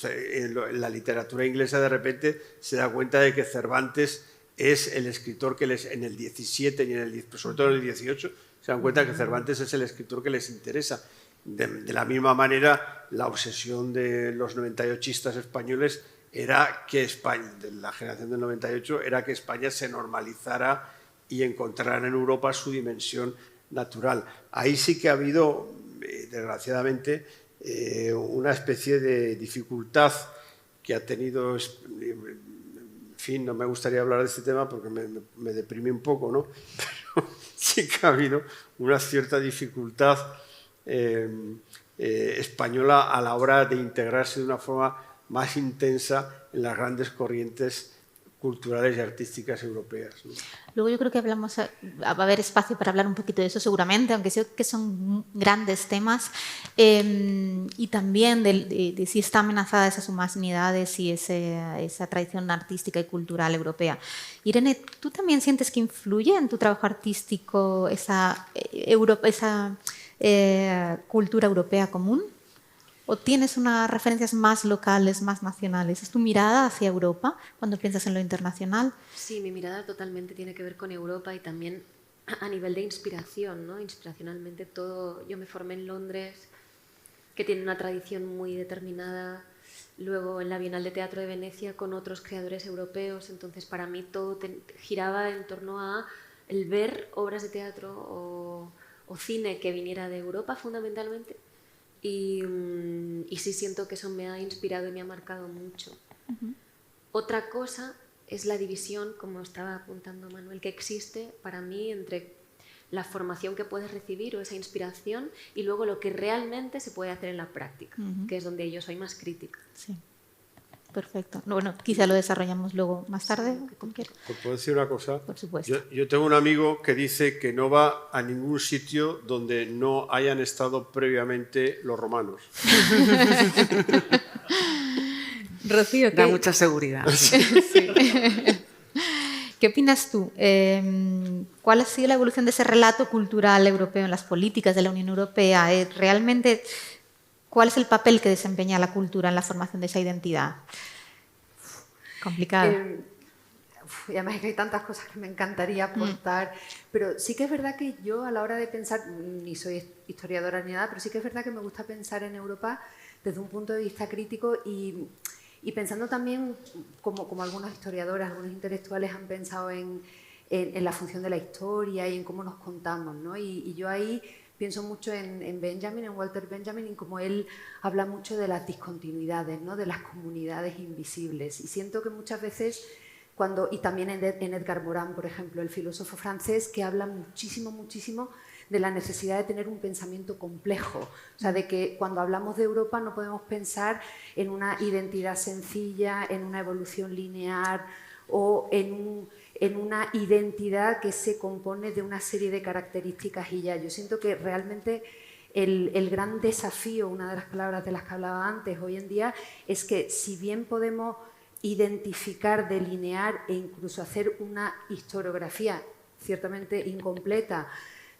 la literatura inglesa de repente se da cuenta de que Cervantes es el escritor que en el 17 y sobre todo en el 18 se dan cuenta que Cervantes es el escritor que les interesa. De la misma manera, la obsesión de los 98istas españoles era que de la generación del 98, era que España se normalizara y encontrara en Europa su dimensión natural. Ahí sí que ha habido, desgraciadamente, una especie de dificultad que ha tenido. En fin, no me gustaría hablar de este tema porque me deprime un poco, ¿no? Pero sí que ha habido una cierta dificultad española a la hora de integrarse de una forma más intensa en las grandes corrientes culturales y artísticas europeas, ¿no? Luego yo creo que va a haber espacio para hablar un poquito de eso seguramente, aunque sé que son grandes temas, y también de si está amenazada esas humanidades y esa tradición artística y cultural europea. Irene, ¿tú también sientes que influye en tu trabajo artístico esa cultura europea común? ¿O tienes unas referencias más locales, más nacionales? ¿Es tu mirada hacia Europa cuando piensas en lo internacional? Sí, mi mirada totalmente tiene que ver con Europa y también a nivel de inspiración, ¿no? Inspiracionalmente todo. Yo me formé en Londres, que tiene una tradición muy determinada. luego en la Bienal de Teatro de Venecia con otros creadores europeos. Entonces para mí todo giraba en torno a el ver obras de teatro o cine que viniera de Europa fundamentalmente. Y sí siento que eso me ha inspirado y me ha marcado mucho. Otra cosa es la división, como estaba apuntando Manuel, que existe para mí entre la formación que puedes recibir o esa inspiración y luego lo que realmente se puede hacer en la práctica, que es donde yo soy más crítica. Sí, perfecto. Bueno, quizá lo desarrollamos luego más tarde. ¿Os puedo decir una cosa? Por supuesto. Yo tengo un amigo que dice que no va a ningún sitio donde no hayan estado previamente los romanos. Rocío, da mucha seguridad. Sí. ¿Qué opinas tú? ¿Cuál ha sido la evolución de ese relato cultural europeo en las políticas de la Unión Europea? ¿Realmente cuál es el papel que desempeña la cultura en la formación de esa identidad? Complicado. Y además es que hay tantas cosas que me encantaría aportar, pero sí que es verdad que yo a la hora de pensar, ni soy historiadora ni nada, pero sí que es verdad que me gusta pensar en Europa desde un punto de vista crítico y pensando también, como algunos historiadores, algunos intelectuales han pensado en la función de la historia y en cómo nos contamos, ¿no? Y yo ahí pienso mucho en Benjamin, en Walter Benjamin, y como él habla mucho de las discontinuidades, ¿no? De las comunidades invisibles. Y siento que muchas veces, y también en Edgar Morin, por ejemplo, el filósofo francés, que habla muchísimo de la necesidad de tener un pensamiento complejo. O sea, de que cuando hablamos de Europa no podemos pensar en una identidad sencilla, en una evolución lineal o en una identidad que se compone de una serie de características y ya. Yo siento que realmente el gran desafío, una de las palabras de las que hablaba antes hoy en día, es que si bien podemos identificar, delinear e incluso hacer una historiografía ciertamente incompleta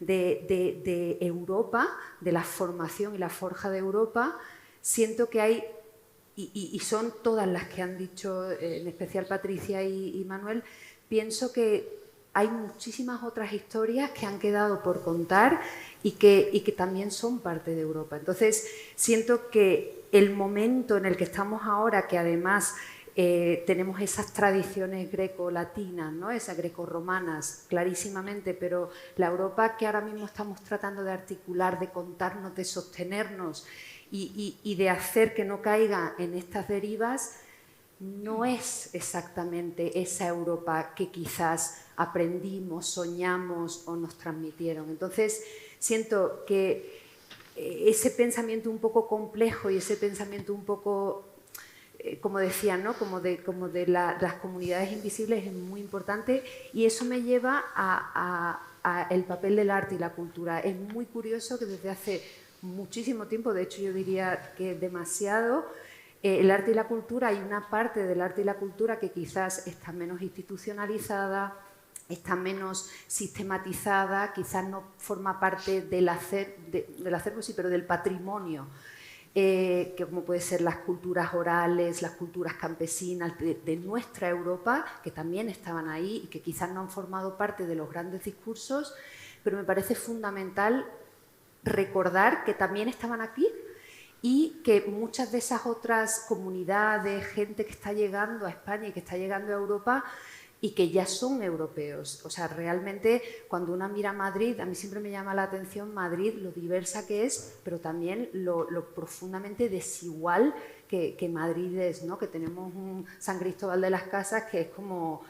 de Europa, de la formación y la forja de Europa, siento que hay, y son todas las que han dicho, en especial Patricia y Manuel, pienso que hay muchísimas otras historias que han quedado por contar y que también son parte de Europa. Entonces, siento que el momento en el que estamos ahora, que además tenemos esas tradiciones greco-latinas, ¿no? Esas greco-romanas, clarísimamente, pero la Europa que ahora mismo estamos tratando de articular, de contarnos, de sostenernos y de hacer que no caiga en estas derivas, no es exactamente esa Europa que quizás aprendimos, soñamos o nos transmitieron. Entonces, siento que ese pensamiento un poco complejo y ese pensamiento un poco, como decía, ¿no? como de las comunidades invisibles es muy importante, y eso me lleva a el papel del arte y la cultura. Es muy curioso que desde hace muchísimo tiempo, de hecho yo diría que demasiado, el arte y la cultura, hay una parte del arte y la cultura que quizás está menos institucionalizada, está menos sistematizada, quizás no forma parte del acervo, sí, pero del patrimonio, que como puede ser las culturas orales, las culturas campesinas de nuestra Europa, que también estaban ahí y que quizás no han formado parte de los grandes discursos, pero me parece fundamental recordar que también estaban aquí y que muchas de esas otras comunidades, gente que está llegando a España y que está llegando a Europa y que ya son europeos. O sea, realmente cuando uno mira Madrid, a mí siempre me llama la atención Madrid, lo diversa que es, pero también lo profundamente desigual que Madrid es, ¿no? Que tenemos un San Cristóbal de las Casas que es como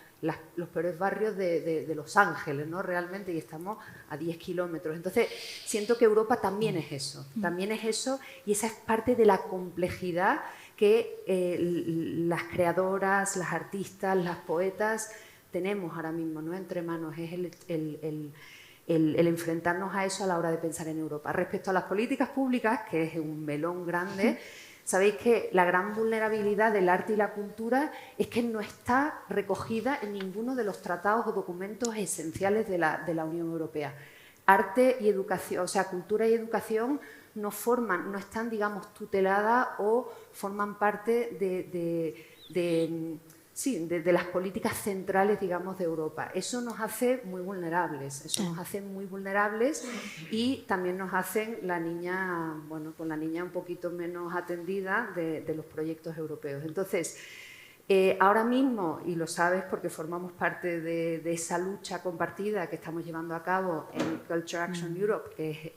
los peores barrios de Los Ángeles, ¿no? Realmente, y estamos a 10 kilómetros. Entonces, siento que Europa también es eso, y esa es parte de la complejidad que las creadoras, las artistas, las poetas tenemos ahora mismo, ¿no? Entre manos. Es el enfrentarnos a eso a la hora de pensar en Europa. Respecto a las políticas públicas, que es un melón grande, sabéis que la gran vulnerabilidad del arte y la cultura es que no está recogida en ninguno de los tratados o documentos esenciales de la Unión Europea. Arte y educación, o sea, cultura y educación no están, digamos, tuteladas o forman parte sí, de las políticas centrales, digamos, de Europa. Eso nos hace muy vulnerables, y también nos hacen la niña, bueno, con la niña un poquito menos atendida de los proyectos europeos. Entonces, ahora mismo, y lo sabes porque formamos parte de esa lucha compartida que estamos llevando a cabo en Culture Action Europe, que es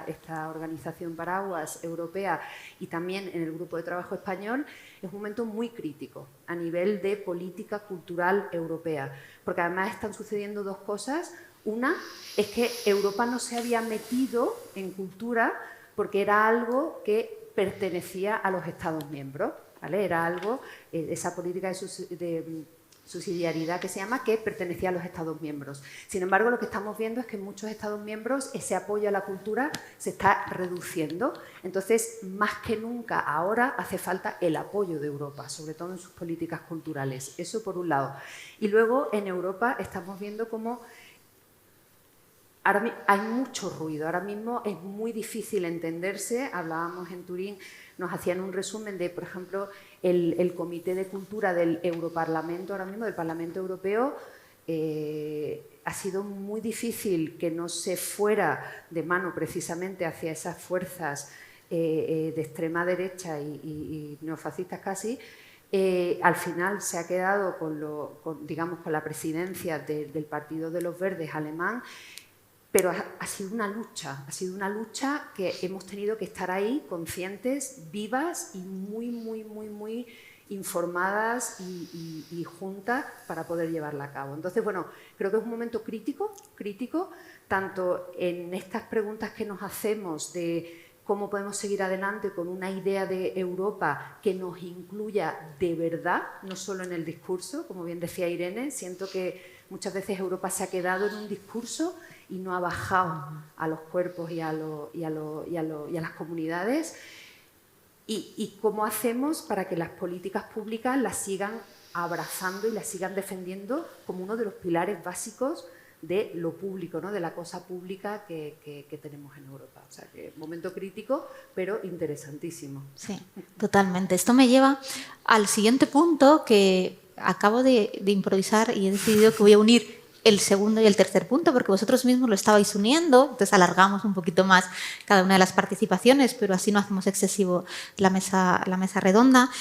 esta organización paraguas europea, y también en el grupo de trabajo español, es un momento muy crítico a nivel de política cultural europea, porque además están sucediendo dos cosas. Una es que Europa no se había metido en cultura porque era algo que pertenecía a los Estados miembros. ¿Vale? Era algo, esa política de subsidiariedad que se llama, que pertenecía a los Estados miembros. Sin embargo, lo que estamos viendo es que en muchos Estados miembros ese apoyo a la cultura se está reduciendo. Entonces, más que nunca ahora hace falta el apoyo de Europa, sobre todo en sus políticas culturales. Eso por un lado. Y luego, en Europa estamos viendo cómo hay mucho ruido. Ahora mismo es muy difícil entenderse. Hablábamos en Turín, nos hacían un resumen de, por ejemplo, el Comité de Cultura del Europarlamento, ahora mismo del Parlamento Europeo. Ha sido muy difícil que no se fuera de mano precisamente hacia esas fuerzas de extrema derecha y neofascistas casi. Al final se ha quedado con la presidencia del Partido de los Verdes alemán. Pero ha sido una lucha que hemos tenido que estar ahí, conscientes, vivas y muy informadas y juntas para poder llevarla a cabo. Entonces, bueno, creo que es un momento crítico, tanto en estas preguntas que nos hacemos de cómo podemos seguir adelante con una idea de Europa que nos incluya de verdad, no solo en el discurso, como bien decía Irene. Siento que muchas veces Europa se ha quedado en un discurso y no ha bajado a los cuerpos y a las comunidades. Y cómo hacemos para que las políticas públicas las sigan abrazando y las sigan defendiendo como uno de los pilares básicos de lo público, ¿no? De la cosa pública que tenemos en Europa. O sea, que momento crítico, pero interesantísimo. Sí, totalmente. Esto me lleva al siguiente punto que acabo de improvisar, y he decidido que voy a unir el segundo y el tercer punto, porque vosotros mismos lo estabais uniendo. Entonces alargamos un poquito más cada una de las participaciones, pero así no hacemos excesivo la mesa redonda,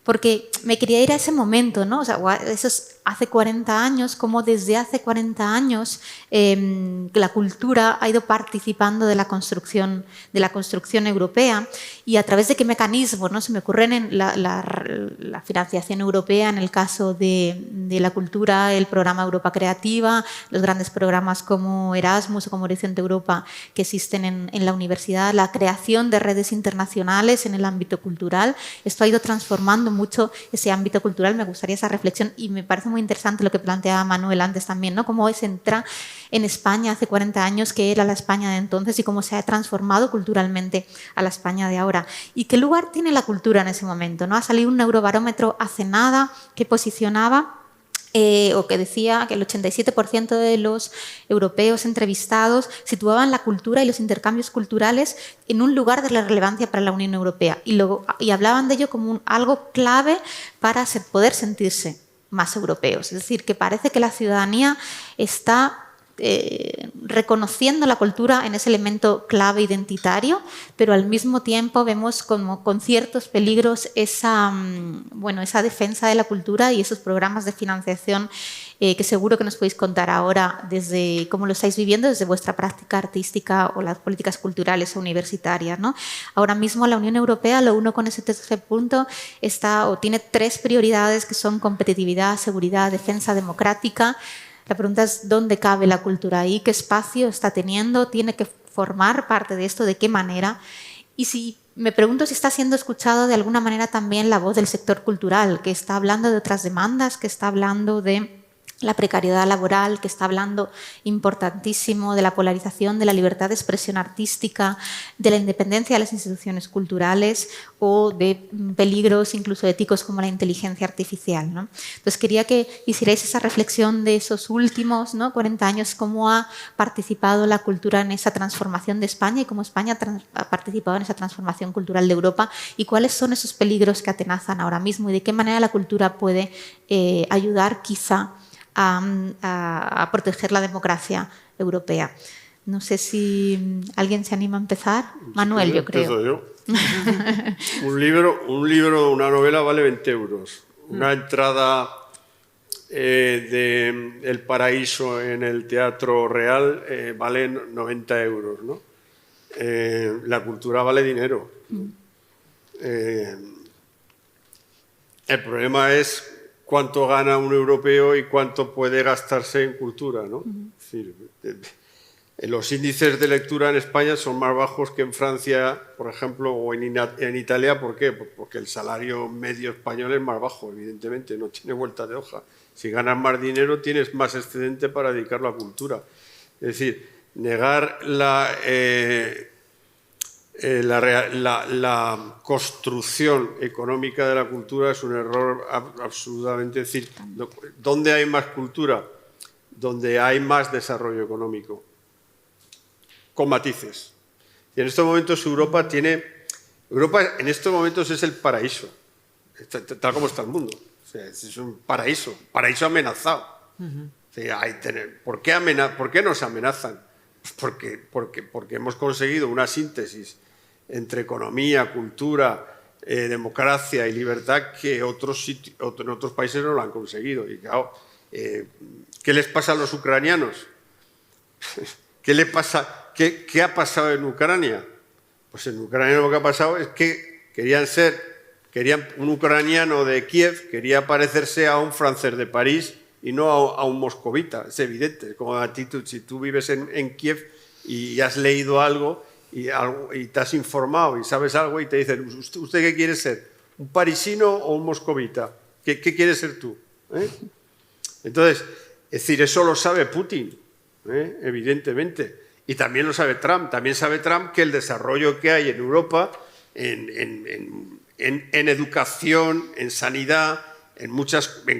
porque me quería ir a ese momento, ¿no? O sea, eso es hace 40 años, como desde hace 40 años la cultura ha ido participando de la construcción europea, y a través de qué mecanismos, ¿no? Se me ocurren en la financiación europea, en el caso de la cultura, el programa Europa Creativa, los grandes programas como Erasmus o como Horizonte Europa que existen en la universidad, la creación de redes internacionales en el ámbito cultural. Esto ha ido transformando mucho ese ámbito cultural. Me gustaría esa reflexión, y me parece muy interesante lo que planteaba Manuel antes también, ¿no? Cómo se entra en España hace 40 años, que era la España de entonces, y cómo se ha transformado culturalmente a la España de ahora. ¿Y qué lugar tiene la cultura en ese momento, ¿no? Ha salido un Eurobarómetro hace nada que posicionaba o que decía que el 87% de los europeos entrevistados situaban la cultura y los intercambios culturales en un lugar de la relevancia para la Unión Europea, y hablaban de ello como algo clave para poder sentirse más europeos. Es decir, que parece que la ciudadanía está reconociendo la cultura en ese elemento clave identitario, pero al mismo tiempo vemos como con ciertos peligros esa defensa de la cultura y esos programas de financiación que seguro que nos podéis contar ahora desde cómo lo estáis viviendo desde vuestra práctica artística o las políticas culturales o universitarias, ¿no? Ahora mismo la Unión Europea, lo uno con ese tercer punto, tiene 3 prioridades que son competitividad, seguridad, defensa democrática. La pregunta es dónde cabe la cultura ahí, qué espacio está teniendo, tiene que formar parte de esto, de qué manera. Y me pregunto si está siendo escuchado de alguna manera también la voz del sector cultural, que está hablando de otras demandas, que está hablando de la precariedad laboral, que está hablando importantísimo de la polarización, de la libertad de expresión artística, de la independencia de las instituciones culturales o de peligros incluso éticos como la inteligencia artificial, ¿no? Entonces quería que hicierais esa reflexión de esos últimos, ¿no?, 40 años, cómo ha participado la cultura en esa transformación de España y cómo España ha participado en esa transformación cultural de Europa y cuáles son esos peligros que atenazan ahora mismo y de qué manera la cultura puede ayudar quizá a proteger la democracia europea. No sé si alguien se anima a empezar. Manuel, yo creo. Yo. un libro, una novela vale 20 euros. Una entrada de El Paraíso en el Teatro Real vale 90 euros, ¿no? La cultura vale dinero. El problema es cuánto gana un europeo y cuánto puede gastarse en cultura, ¿no? Es decir, los índices de lectura en España son más bajos que en Francia, por ejemplo, o en Italia. ¿Por qué? Porque el salario medio español es más bajo, evidentemente, no tiene vuelta de hoja. Si ganas más dinero, tienes más excedente para dedicarlo a cultura. Es decir, negar la construcción económica de la cultura es un error absolutamente. Es decir, ¿dónde hay más cultura? Donde hay más desarrollo económico, con matices. Y en estos momentos Europa en estos momentos es el paraíso, tal como está el mundo. O sea, es un paraíso amenazado. O sea, ¿por qué nos amenazan? Pues porque hemos conseguido una síntesis entre economía, cultura, democracia y libertad que en otros países no lo han conseguido. Y claro, ¿qué les pasa a los ucranianos? ¿Qué ha pasado en Ucrania? Pues en Ucrania lo que ha pasado es que un ucraniano de Kiev quería parecerse a un francés de París y no a un moscovita. Es evidente. Como a ti, si tú vives en Kiev y has leído algo y te has informado y sabes algo y te dicen, ¿usted qué quiere ser? ¿Un parisino o un moscovita? ¿Qué quieres ser tú? Entonces, es decir, eso lo sabe Putin, evidentemente. Y también lo sabe Trump. También sabe Trump que el desarrollo que hay en Europa, en educación, en sanidad, en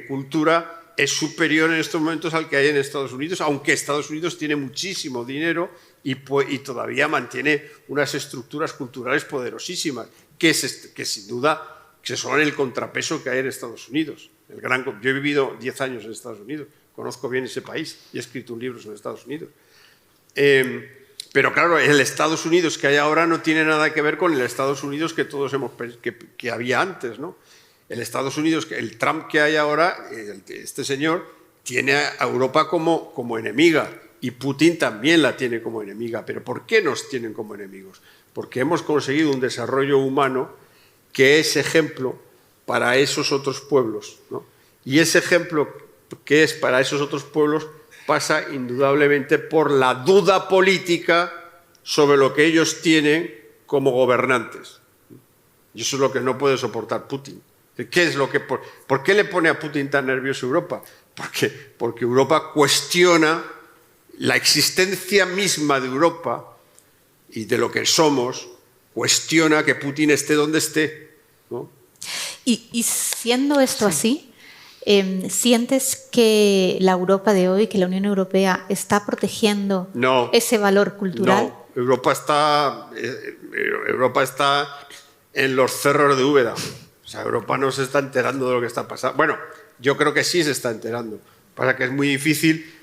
cultura, es superior en estos momentos al que hay en Estados Unidos, aunque Estados Unidos tiene muchísimo dinero y todavía mantiene unas estructuras culturales poderosísimas, que sin duda que son el contrapeso que hay en Estados Unidos. Yo he vivido 10 años en Estados Unidos, conozco bien ese país y he escrito un libro sobre Estados Unidos. Pero claro, el Estados Unidos que hay ahora no tiene nada que ver con el Estados Unidos que todos que había antes, ¿no? El Estados Unidos, el Trump que hay ahora, este señor, tiene a Europa como enemiga y Putin también la tiene como enemiga. ¿Pero por qué nos tienen como enemigos? Porque hemos conseguido un desarrollo humano que es ejemplo para esos otros pueblos, ¿no? Y ese ejemplo que es para esos otros pueblos pasa indudablemente por la duda política sobre lo que ellos tienen como gobernantes. Y eso es lo que no puede soportar Putin. ¿Por qué le pone a Putin tan nervioso Europa? Porque Europa cuestiona la existencia misma de Europa y de lo que somos, cuestiona que Putin esté donde esté, ¿no? Y siendo esto así, ¿sientes que la Europa de hoy, que la Unión Europea está protegiendo ese valor cultural? No, Europa está en los cerros de Úbeda. O sea, Europa no se está enterando de lo que está pasando. Bueno, yo creo que sí se está enterando. Pasa que es muy difícil.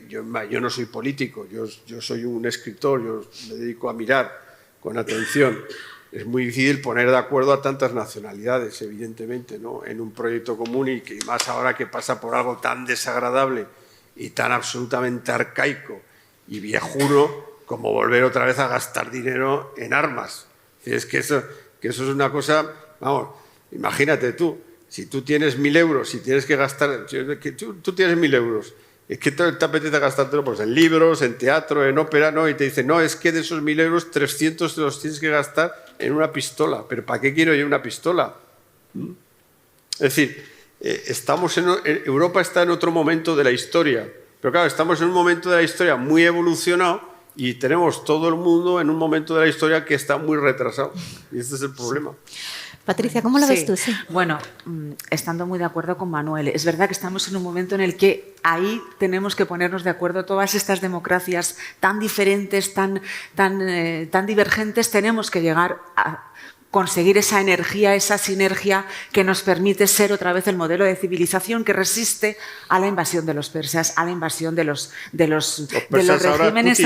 Yo no soy político, yo soy un escritor, yo me dedico a mirar con atención. Es muy difícil poner de acuerdo a tantas nacionalidades, evidentemente, ¿no? En un proyecto común y más ahora que pasa por algo tan desagradable y tan absolutamente arcaico y viejuno como volver otra vez a gastar dinero en armas. Es que eso es una cosa. Vamos, imagínate tú, si tú tienes 1.000 euros, si tienes que gastar, tú tienes 1.000 euros, es que te apetece gastártelo pues, en libros, en teatro, en ópera, ¿no? Y te dicen, no, es que de esos 1.000 euros, 300 te los tienes que gastar en una pistola. ¿Pero para qué quiero yo una pistola? Es decir, Europa está en otro momento de la historia, pero claro, estamos en un momento de la historia muy evolucionado y tenemos todo el mundo en un momento de la historia que está muy retrasado. Y este es el problema. Patricia, ¿cómo lo ves tú? Sí. Bueno, estando muy de acuerdo con Manuel, es verdad que estamos en un momento en el que ahí tenemos que ponernos de acuerdo. Todas estas democracias tan diferentes, tan divergentes, tenemos que llegar a conseguir esa energía, esa sinergia que nos permite ser otra vez el modelo de civilización que resiste a la invasión de los persas, a la invasión de los regímenes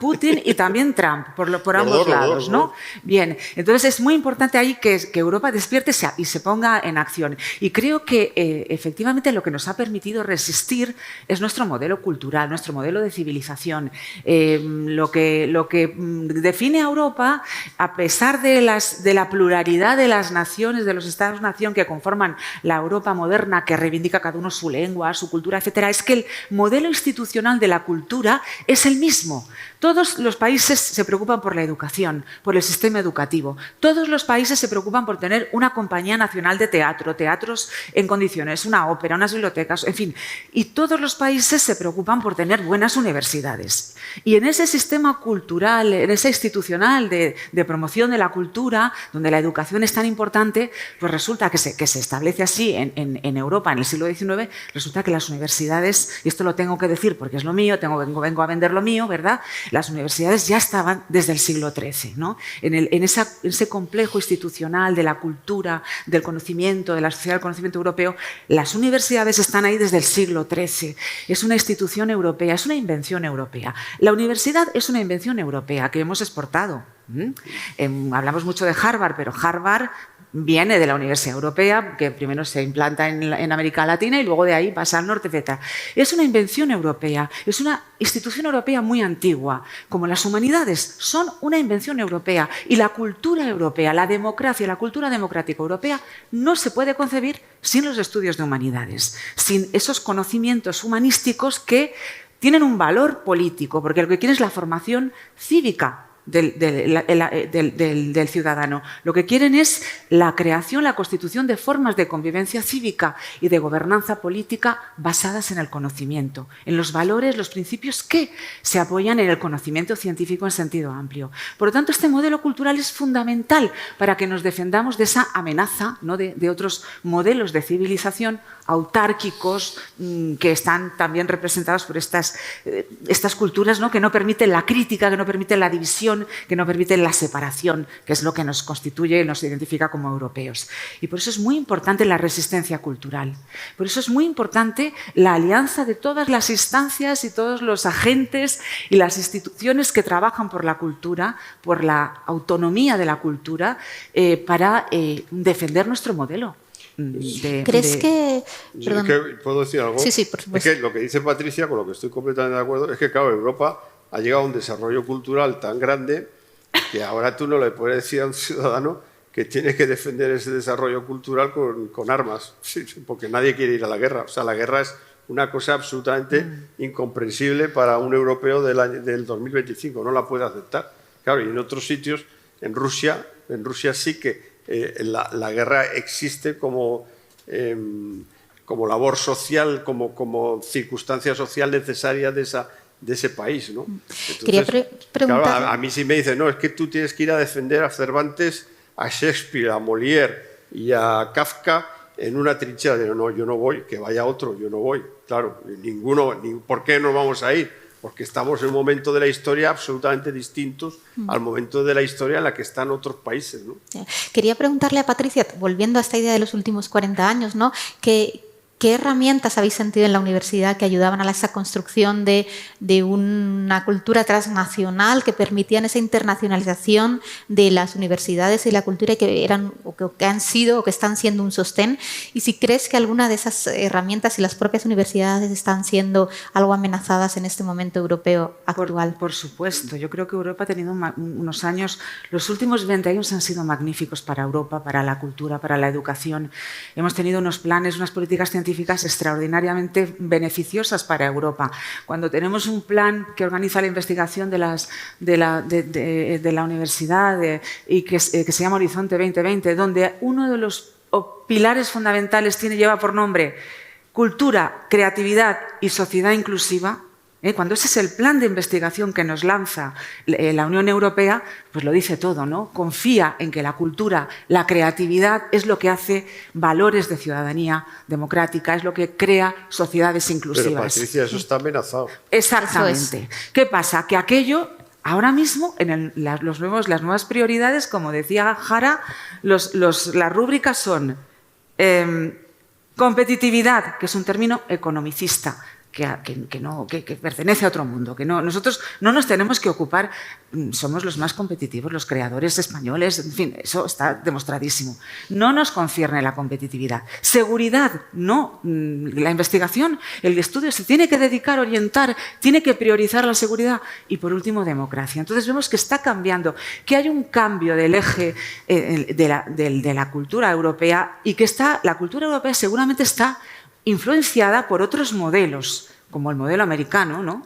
Putin y también Trump, por ambos lados, ¿no? Bien, entonces es muy importante ahí que Europa despierte y se ponga en acción. Y creo que efectivamente lo que nos ha permitido resistir es nuestro modelo cultural, nuestro modelo de civilización. Lo que define a Europa, a pesar de la pluralidad de las naciones, de los estados-nación que conforman la Europa moderna, que reivindica cada uno su lengua, su cultura, etcétera, es que el modelo institucional de la cultura es el mismo. Todos los países se preocupan por la educación, por el sistema educativo. Todos los países se preocupan por tener una compañía nacional de teatro, teatros en condiciones, una ópera, unas bibliotecas, en fin. Y todos los países se preocupan por tener buenas universidades. Y en ese sistema cultural, en ese institucional de promoción de la cultura, donde la educación es tan importante, pues resulta que se establece así en Europa en el siglo XIX, resulta que las universidades, y esto lo tengo que decir porque es lo mío, vengo a vender lo mío, ¿verdad? Las universidades ya estaban desde el siglo XIII, ¿no? En ese complejo institucional de la cultura, del conocimiento, de la sociedad del conocimiento europeo, las universidades están ahí desde el siglo XIII. Es una institución europea, es una invención europea. La universidad es una invención europea que hemos exportado. Hablamos mucho de Harvard, pero Harvard viene de la Universidad Europea, que primero se implanta en América Latina y luego de ahí pasa al norte, etc. Es una invención europea, es una institución europea muy antigua, como las humanidades son una invención europea, y la cultura europea, la democracia, la cultura democrática europea no se puede concebir sin los estudios de humanidades, sin esos conocimientos humanísticos que tienen un valor político, porque lo que quieren es la formación cívica del ciudadano. Lo que quieren es la creación, la constitución de formas de convivencia cívica y de gobernanza política basadas en el conocimiento, en los valores, los principios que se apoyan en el conocimiento científico en sentido amplio. Por lo tanto, este modelo cultural es fundamental para que nos defendamos de esa amenaza, ¿no?, de otros modelos de civilización autárquicos que están también representados por estas culturas, ¿no?, que no permiten la crítica, que no permiten la división, que no permiten la separación, que es lo que nos constituye y nos identifica como europeos. Y por eso es muy importante la resistencia cultural. Por eso es muy importante la alianza de todas las instancias y todos los agentes y las instituciones que trabajan por la cultura, por la autonomía de la cultura, para defender nuestro modelo. ¿Crees que...? Perdón. Es que, ¿puedo decir algo? Sí, por supuesto. Es que lo que dice Patricia, con lo que estoy completamente de acuerdo, es que, claro, Europa ha llegado a un desarrollo cultural tan grande que ahora tú no le puedes decir a un ciudadano que tiene que defender ese desarrollo cultural con armas, sí, porque nadie quiere ir a la guerra. O sea, la guerra es una cosa absolutamente incomprensible para un europeo del 2025, no la puede aceptar. Claro, y en otros sitios, en Rusia sí que la guerra existe como labor social, como circunstancia social necesaria de ese país, ¿no? Entonces, quería preguntar... Claro, a mí sí me dicen, no, es que tú tienes que ir a defender a Cervantes, a Shakespeare, a Molière y a Kafka en una trinchera. Digo, no, yo no voy, que vaya otro, yo no voy. Claro, ¿por qué no vamos a ir? Porque estamos en un momento de la historia absolutamente distintos al momento de la historia en la que están otros países, ¿no? Quería preguntarle a Patricia, volviendo a esta idea de los últimos 40 años, ¿no?, ¿qué herramientas habéis sentido en la universidad que ayudaban a esa construcción de una cultura transnacional que permitían esa internacionalización de las universidades y la cultura, y que eran o que han sido o que están siendo un sostén? Y si crees que alguna de esas herramientas y las propias universidades están siendo algo amenazadas en este momento europeo actual. Por supuesto. Yo creo que Europa ha tenido unos años, los últimos 20 años han sido magníficos para Europa, para la cultura, para la educación. Hemos tenido unos planes, unas políticas científicas extraordinariamente beneficiosas para Europa. Cuando tenemos un plan que organiza la investigación de la universidad y que se llama Horizonte 2020, donde uno de los o pilares fundamentales lleva por nombre cultura, creatividad y sociedad inclusiva, cuando ese es el plan de investigación que nos lanza la Unión Europea, pues lo dice todo, ¿no? Confía en que la cultura, la creatividad es lo que hace valores de ciudadanía democrática, es lo que crea sociedades inclusivas. Pero Patricia, eso está amenazado. Exactamente. ¿Qué pasa? Que aquello, ahora mismo, en las nuevas prioridades, como decía Jara, las rúbricas son competitividad, que es un término economicista, que pertenece a otro mundo, nosotros no nos tenemos que ocupar, somos los más competitivos, los creadores españoles, en fin, eso está demostradísimo. No nos concierne la competitividad. Seguridad, no. La investigación, el estudio se tiene que dedicar, orientar, tiene que priorizar la seguridad. Y por último, democracia. Entonces vemos que está cambiando, que hay un cambio del eje de la cultura europea y que la cultura europea seguramente está influenciada por otros modelos, como el modelo americano, ¿no?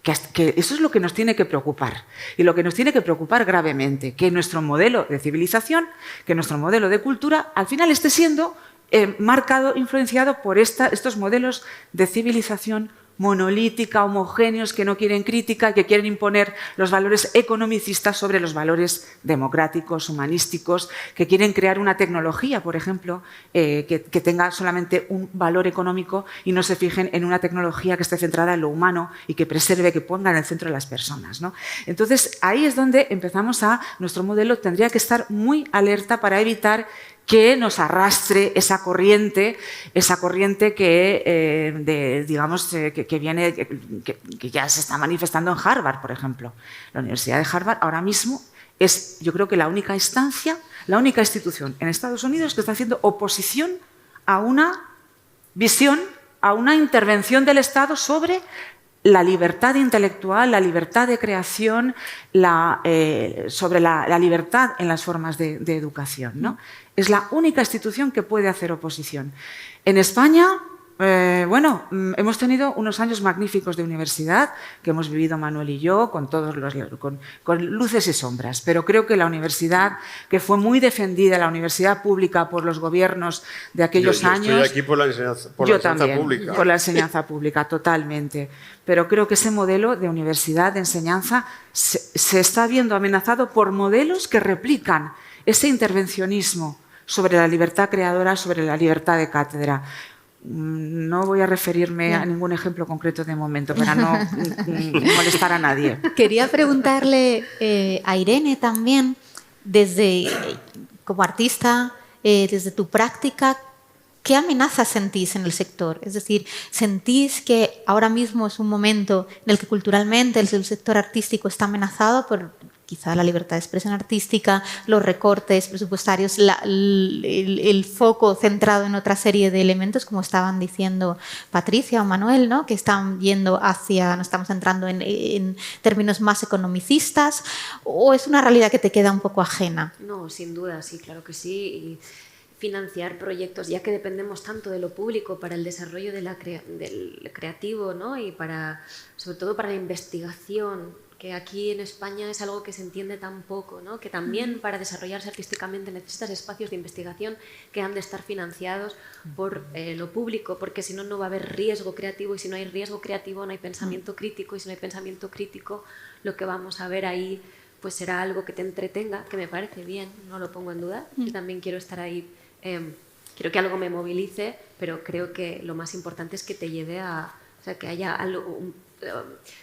Que eso es lo que nos tiene que preocupar, y lo que nos tiene que preocupar gravemente, que nuestro modelo de civilización, que nuestro modelo de cultura, al final esté siendo marcado, influenciado por estos modelos de civilización monolítica, homogéneos, que no quieren crítica, que quieren imponer los valores economicistas sobre los valores democráticos, humanísticos, que quieren crear una tecnología, por ejemplo, que tenga solamente un valor económico y no se fijen en una tecnología que esté centrada en lo humano y que preserve, que ponga en el centro de las personas, ¿no? Entonces, ahí es donde empezamos nuestro modelo tendría que estar muy alerta para evitar que nos arrastre esa corriente que ya se está manifestando en Harvard, por ejemplo. La Universidad de Harvard ahora mismo es, yo creo que la única instancia, la única institución en Estados Unidos que está haciendo oposición a una visión, a una intervención del Estado sobre la libertad intelectual, la libertad de creación, sobre la libertad en las formas de educación, ¿no? Es la única institución que puede hacer oposición. En España, hemos tenido unos años magníficos de universidad, que hemos vivido Manuel y yo, con luces y sombras, pero creo que la universidad, que fue muy defendida, la universidad pública por los gobiernos de aquellos años... Yo estoy aquí por la enseñanza pública. Por la enseñanza pública, totalmente. Pero creo que ese modelo de universidad, de enseñanza, se está viendo amenazado por modelos que replican ese intervencionismo sobre la libertad creadora, sobre la libertad de cátedra. No voy a referirme a ningún ejemplo concreto de momento para no molestar a nadie. Quería preguntarle a Irene también, como artista, desde tu práctica, ¿qué amenazas sentís en el sector? Es decir, ¿sentís que ahora mismo es un momento en el que culturalmente el sector artístico está amenazado por quizá la libertad de expresión artística, los recortes presupuestarios, el foco centrado en otra serie de elementos, como estaban diciendo Patricia o Manuel, ¿no? Que están yendo no estamos entrando en términos más economicistas, o es una realidad que te queda un poco ajena? No, sin duda, sí, claro que sí. Y financiar proyectos, ya que dependemos tanto de lo público para el desarrollo del creativo, ¿no? Y sobre todo para la investigación, que aquí en España es algo que se entiende tan poco, ¿no? Que también para desarrollarse artísticamente necesitas espacios de investigación que han de estar financiados por lo público, porque si no, no va a haber riesgo creativo, y si no hay riesgo creativo no hay pensamiento crítico, y si no hay pensamiento crítico lo que vamos a ver ahí pues será algo que te entretenga, que me parece bien, no lo pongo en duda. Yo también quiero estar ahí, quiero que algo me movilice, pero creo que lo más importante es que te lleve que haya algo,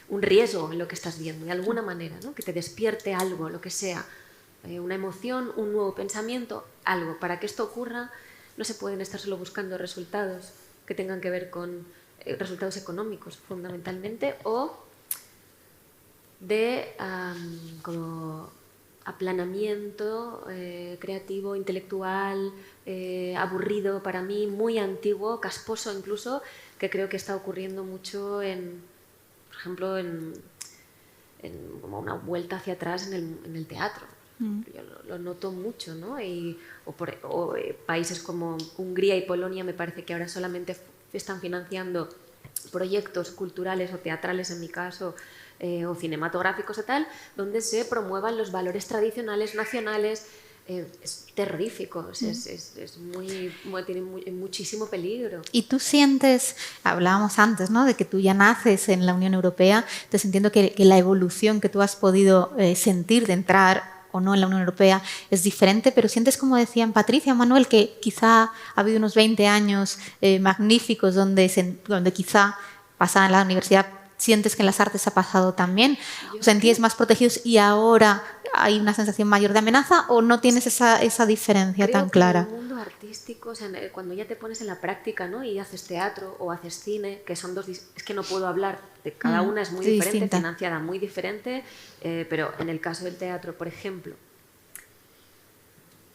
un riesgo en lo que estás viendo, de alguna manera, ¿no? Que te despierte algo, lo que sea, una emoción, un nuevo pensamiento, algo. Para que esto ocurra no se pueden estar solo buscando resultados que tengan que ver con resultados económicos, fundamentalmente, o de como aplanamiento creativo, intelectual, aburrido para mí, muy antiguo, casposo incluso, que creo que está ocurriendo mucho por ejemplo, como una vuelta hacia atrás en el teatro. Yo lo noto mucho, ¿no? O países como Hungría y Polonia me parece que ahora solamente están financiando proyectos culturales o teatrales, en mi caso, o cinematográficos y tal, donde se promuevan los valores tradicionales, nacionales, es terrorífico, tiene muchísimo peligro. Y tú sientes, hablábamos antes, ¿no?, de que tú ya naces en la Unión Europea, entonces entiendo que la evolución que tú has podido sentir de entrar o no en la Unión Europea es diferente, pero sientes, como decían Patricia, Manuel, que quizá ha habido unos 20 años magníficos donde quizá pasada en la universidad, ¿sientes que en las artes ha pasado también? ¿Os sentíais más protegidos y ahora hay una sensación mayor de amenaza o no tienes esa diferencia tan clara? En el mundo artístico, o sea, cuando ya te pones en la práctica, ¿no?, y haces teatro o haces cine, que son dos... Es que no puedo hablar de cada una, es muy diferente, distinta, financiada muy diferente, pero en el caso del teatro, por ejemplo,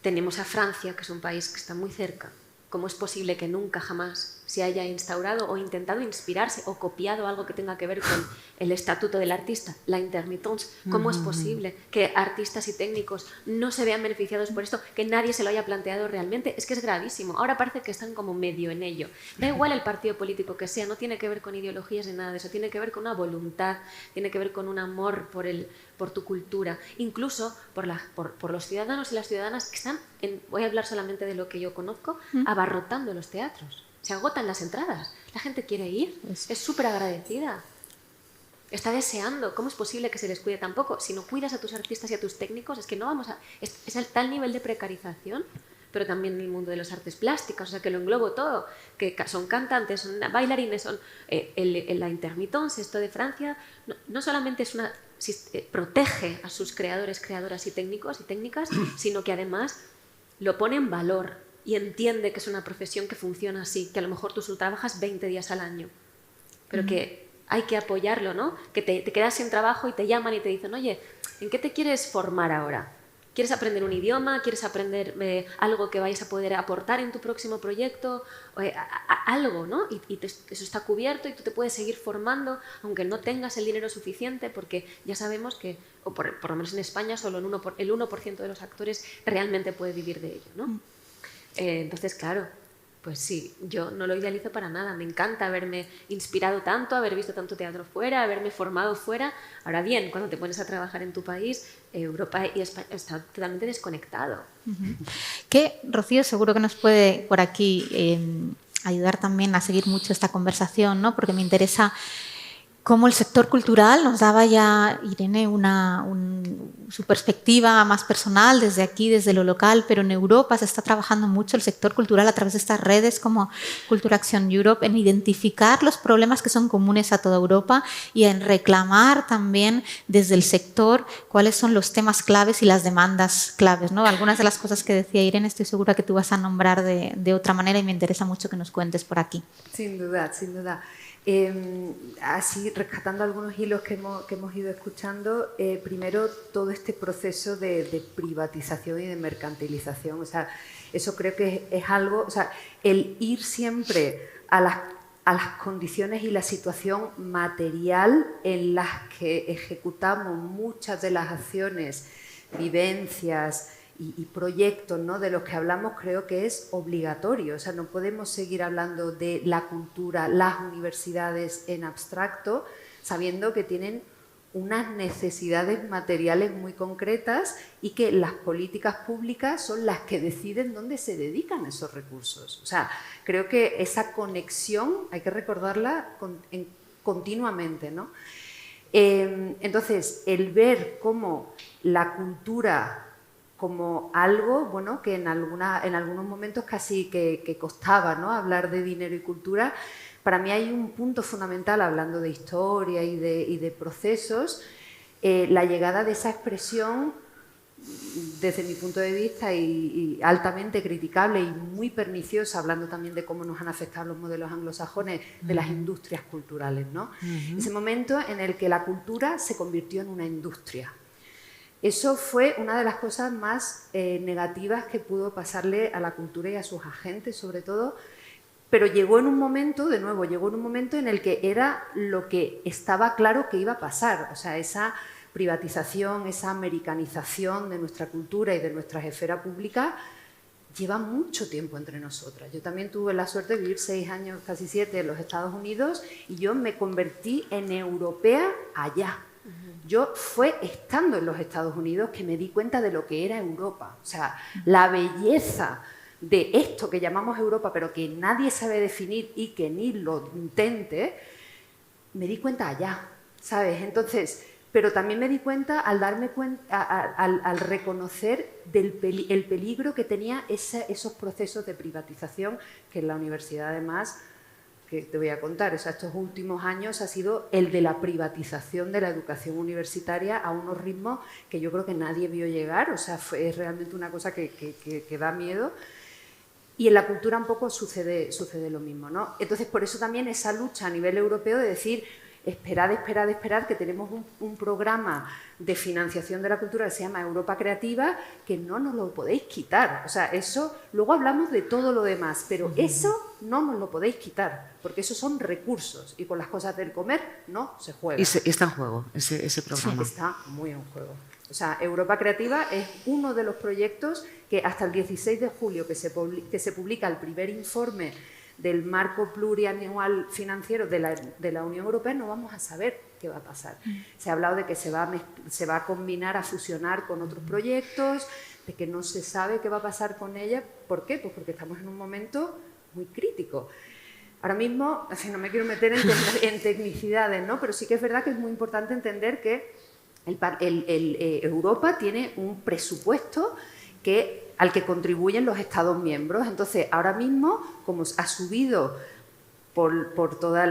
tenemos a Francia, que es un país que está muy cerca. ¿Cómo es posible que nunca jamás se haya instaurado o intentado inspirarse o copiado algo que tenga que ver con el estatuto del artista, la intermittence? ¿Cómo es posible que artistas y técnicos no se vean beneficiados por esto, que nadie se lo haya planteado realmente? Es que es gravísimo. Ahora parece que están como medio en ello. Da igual el partido político que sea, no tiene que ver con ideologías ni nada de eso, tiene que ver con una voluntad, tiene que ver con un amor por tu cultura, incluso por los ciudadanos y las ciudadanas que están, voy a hablar solamente de lo que yo conozco, abarrotando los teatros. Se agotan las entradas, la gente quiere ir, es súper agradecida, está deseando. ¿Cómo es posible que se les cuide tan poco? Si no cuidas a tus artistas y a tus técnicos, es que no vamos a... Es el tal nivel de precarización, pero también en el mundo de las artes plásticas, o sea, que lo englobo todo, que son cantantes, son bailarines, son la intermittence, esto de Francia, no solamente es protege a sus creadores, creadoras y técnicos y técnicas, sino que además lo pone en valor y entiende que es una profesión que funciona así, que a lo mejor tú solo trabajas 20 días al año, pero que hay que apoyarlo, ¿no? Que te quedas sin trabajo y te llaman y te dicen, oye, ¿en qué te quieres formar ahora? ¿Quieres aprender un idioma? ¿Quieres aprender algo que vayas a poder aportar en tu próximo proyecto? Algo, ¿no? Y eso está cubierto y tú te puedes seguir formando, aunque no tengas el dinero suficiente, porque ya sabemos que, o por lo menos en España, solo el 1% de los actores realmente puede vivir de ello, ¿no? Entonces, claro, pues sí, yo no lo idealizo para nada. Me encanta haberme inspirado tanto, haber visto tanto teatro fuera, haberme formado fuera. Ahora bien, cuando te pones a trabajar en tu país, Europa y España está totalmente desconectado. Que Rocío seguro que nos puede por aquí ayudar también a seguir mucho esta conversación, ¿no? Porque me interesa cómo el sector cultural, nos daba ya Irene su perspectiva más personal desde aquí, desde lo local, pero en Europa se está trabajando mucho el sector cultural a través de estas redes como Culture Action Europe en identificar los problemas que son comunes a toda Europa y en reclamar también desde el sector cuáles son los temas claves y las demandas claves, ¿no? Algunas de las cosas que decía Irene estoy segura que tú vas a nombrar de otra manera y me interesa mucho que nos cuentes por aquí. Sin duda, sin duda. Así, rescatando algunos hilos que hemos ido escuchando, primero todo este proceso de privatización y de mercantilización, o sea, eso creo que es algo, o sea, el ir siempre a las condiciones y la situación material en las que ejecutamos muchas de las acciones, vivencias y proyectos, ¿no?, de los que hablamos, creo que es obligatorio. O sea, no podemos seguir hablando de la cultura, las universidades en abstracto, sabiendo que tienen unas necesidades materiales muy concretas y que las políticas públicas son las que deciden dónde se dedican esos recursos. O sea, creo que esa conexión hay que recordarla continuamente, ¿no? Entonces, el ver cómo la cultura como algo, bueno, que en algunos momentos casi que costaba, ¿no?, hablar de dinero y cultura. Para mí hay un punto fundamental, hablando de historia y de procesos, la llegada de esa expresión, desde mi punto de vista, y altamente criticable y muy perniciosa, hablando también de cómo nos han afectado los modelos anglosajones, de las industrias culturales, ¿no? Ese momento en el que la cultura se convirtió en una industria. Eso fue una de las cosas más negativas que pudo pasarle a la cultura y a sus agentes, sobre todo, pero llegó en un momento, de nuevo, en el que era lo que estaba claro que iba a pasar, o sea, esa privatización, esa americanización de nuestra cultura y de nuestra esfera pública lleva mucho tiempo entre nosotras. Yo también tuve la suerte de vivir 6 años, casi 7, en los Estados Unidos y yo me convertí en europea allá. Yo fue estando en los Estados Unidos que me di cuenta de lo que era Europa. O sea, la belleza de esto que llamamos Europa, pero que nadie sabe definir y que ni lo intente, me di cuenta allá, ¿sabes? Entonces, pero también me di cuenta al darme cuenta, al reconocer el peligro que tenía esos procesos de privatización que en la universidad, además, que te voy a contar, o sea, estos últimos años ha sido el de la privatización de la educación universitaria a unos ritmos que yo creo que nadie vio llegar, o sea, es realmente una cosa que da miedo. Y en la cultura un poco sucede lo mismo, ¿no? Entonces, por eso también esa lucha a nivel europeo de decir, esperad, que tenemos un programa de financiación de la cultura que se llama Europa Creativa, que no nos lo podéis quitar. O sea, eso, luego hablamos de todo lo demás, pero eso no nos lo podéis quitar, porque esos son recursos y con las cosas del comer no se juega. Y está en juego ese programa. Sí, está muy en juego. O sea, Europa Creativa es uno de los proyectos que hasta el 16 de julio que se publica el primer informe del marco plurianual financiero de la Unión Europea, no vamos a saber qué va a pasar. Se ha hablado de que se va a combinar, a fusionar con otros proyectos, de que no se sabe qué va a pasar con ella. ¿Por qué? Pues porque estamos en un momento muy crítico. Ahora mismo, no me quiero meter en tecnicidades, ¿no? Pero sí que es verdad que es muy importante entender que Europa tiene un presupuesto al que contribuyen los Estados miembros. Entonces, ahora mismo, como ha subido por toda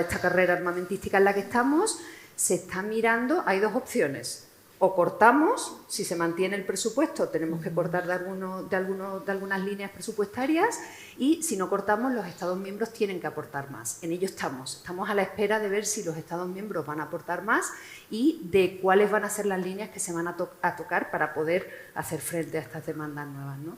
esta carrera armamentística en la que estamos, se está mirando, hay dos opciones. O cortamos, si se mantiene el presupuesto, tenemos que cortar de algunas líneas presupuestarias, y si no cortamos, los Estados miembros tienen que aportar más. En ello estamos a la espera de ver si los Estados miembros van a aportar más y de cuáles van a ser las líneas que se van a tocar para poder hacer frente a estas demandas nuevas, ¿no?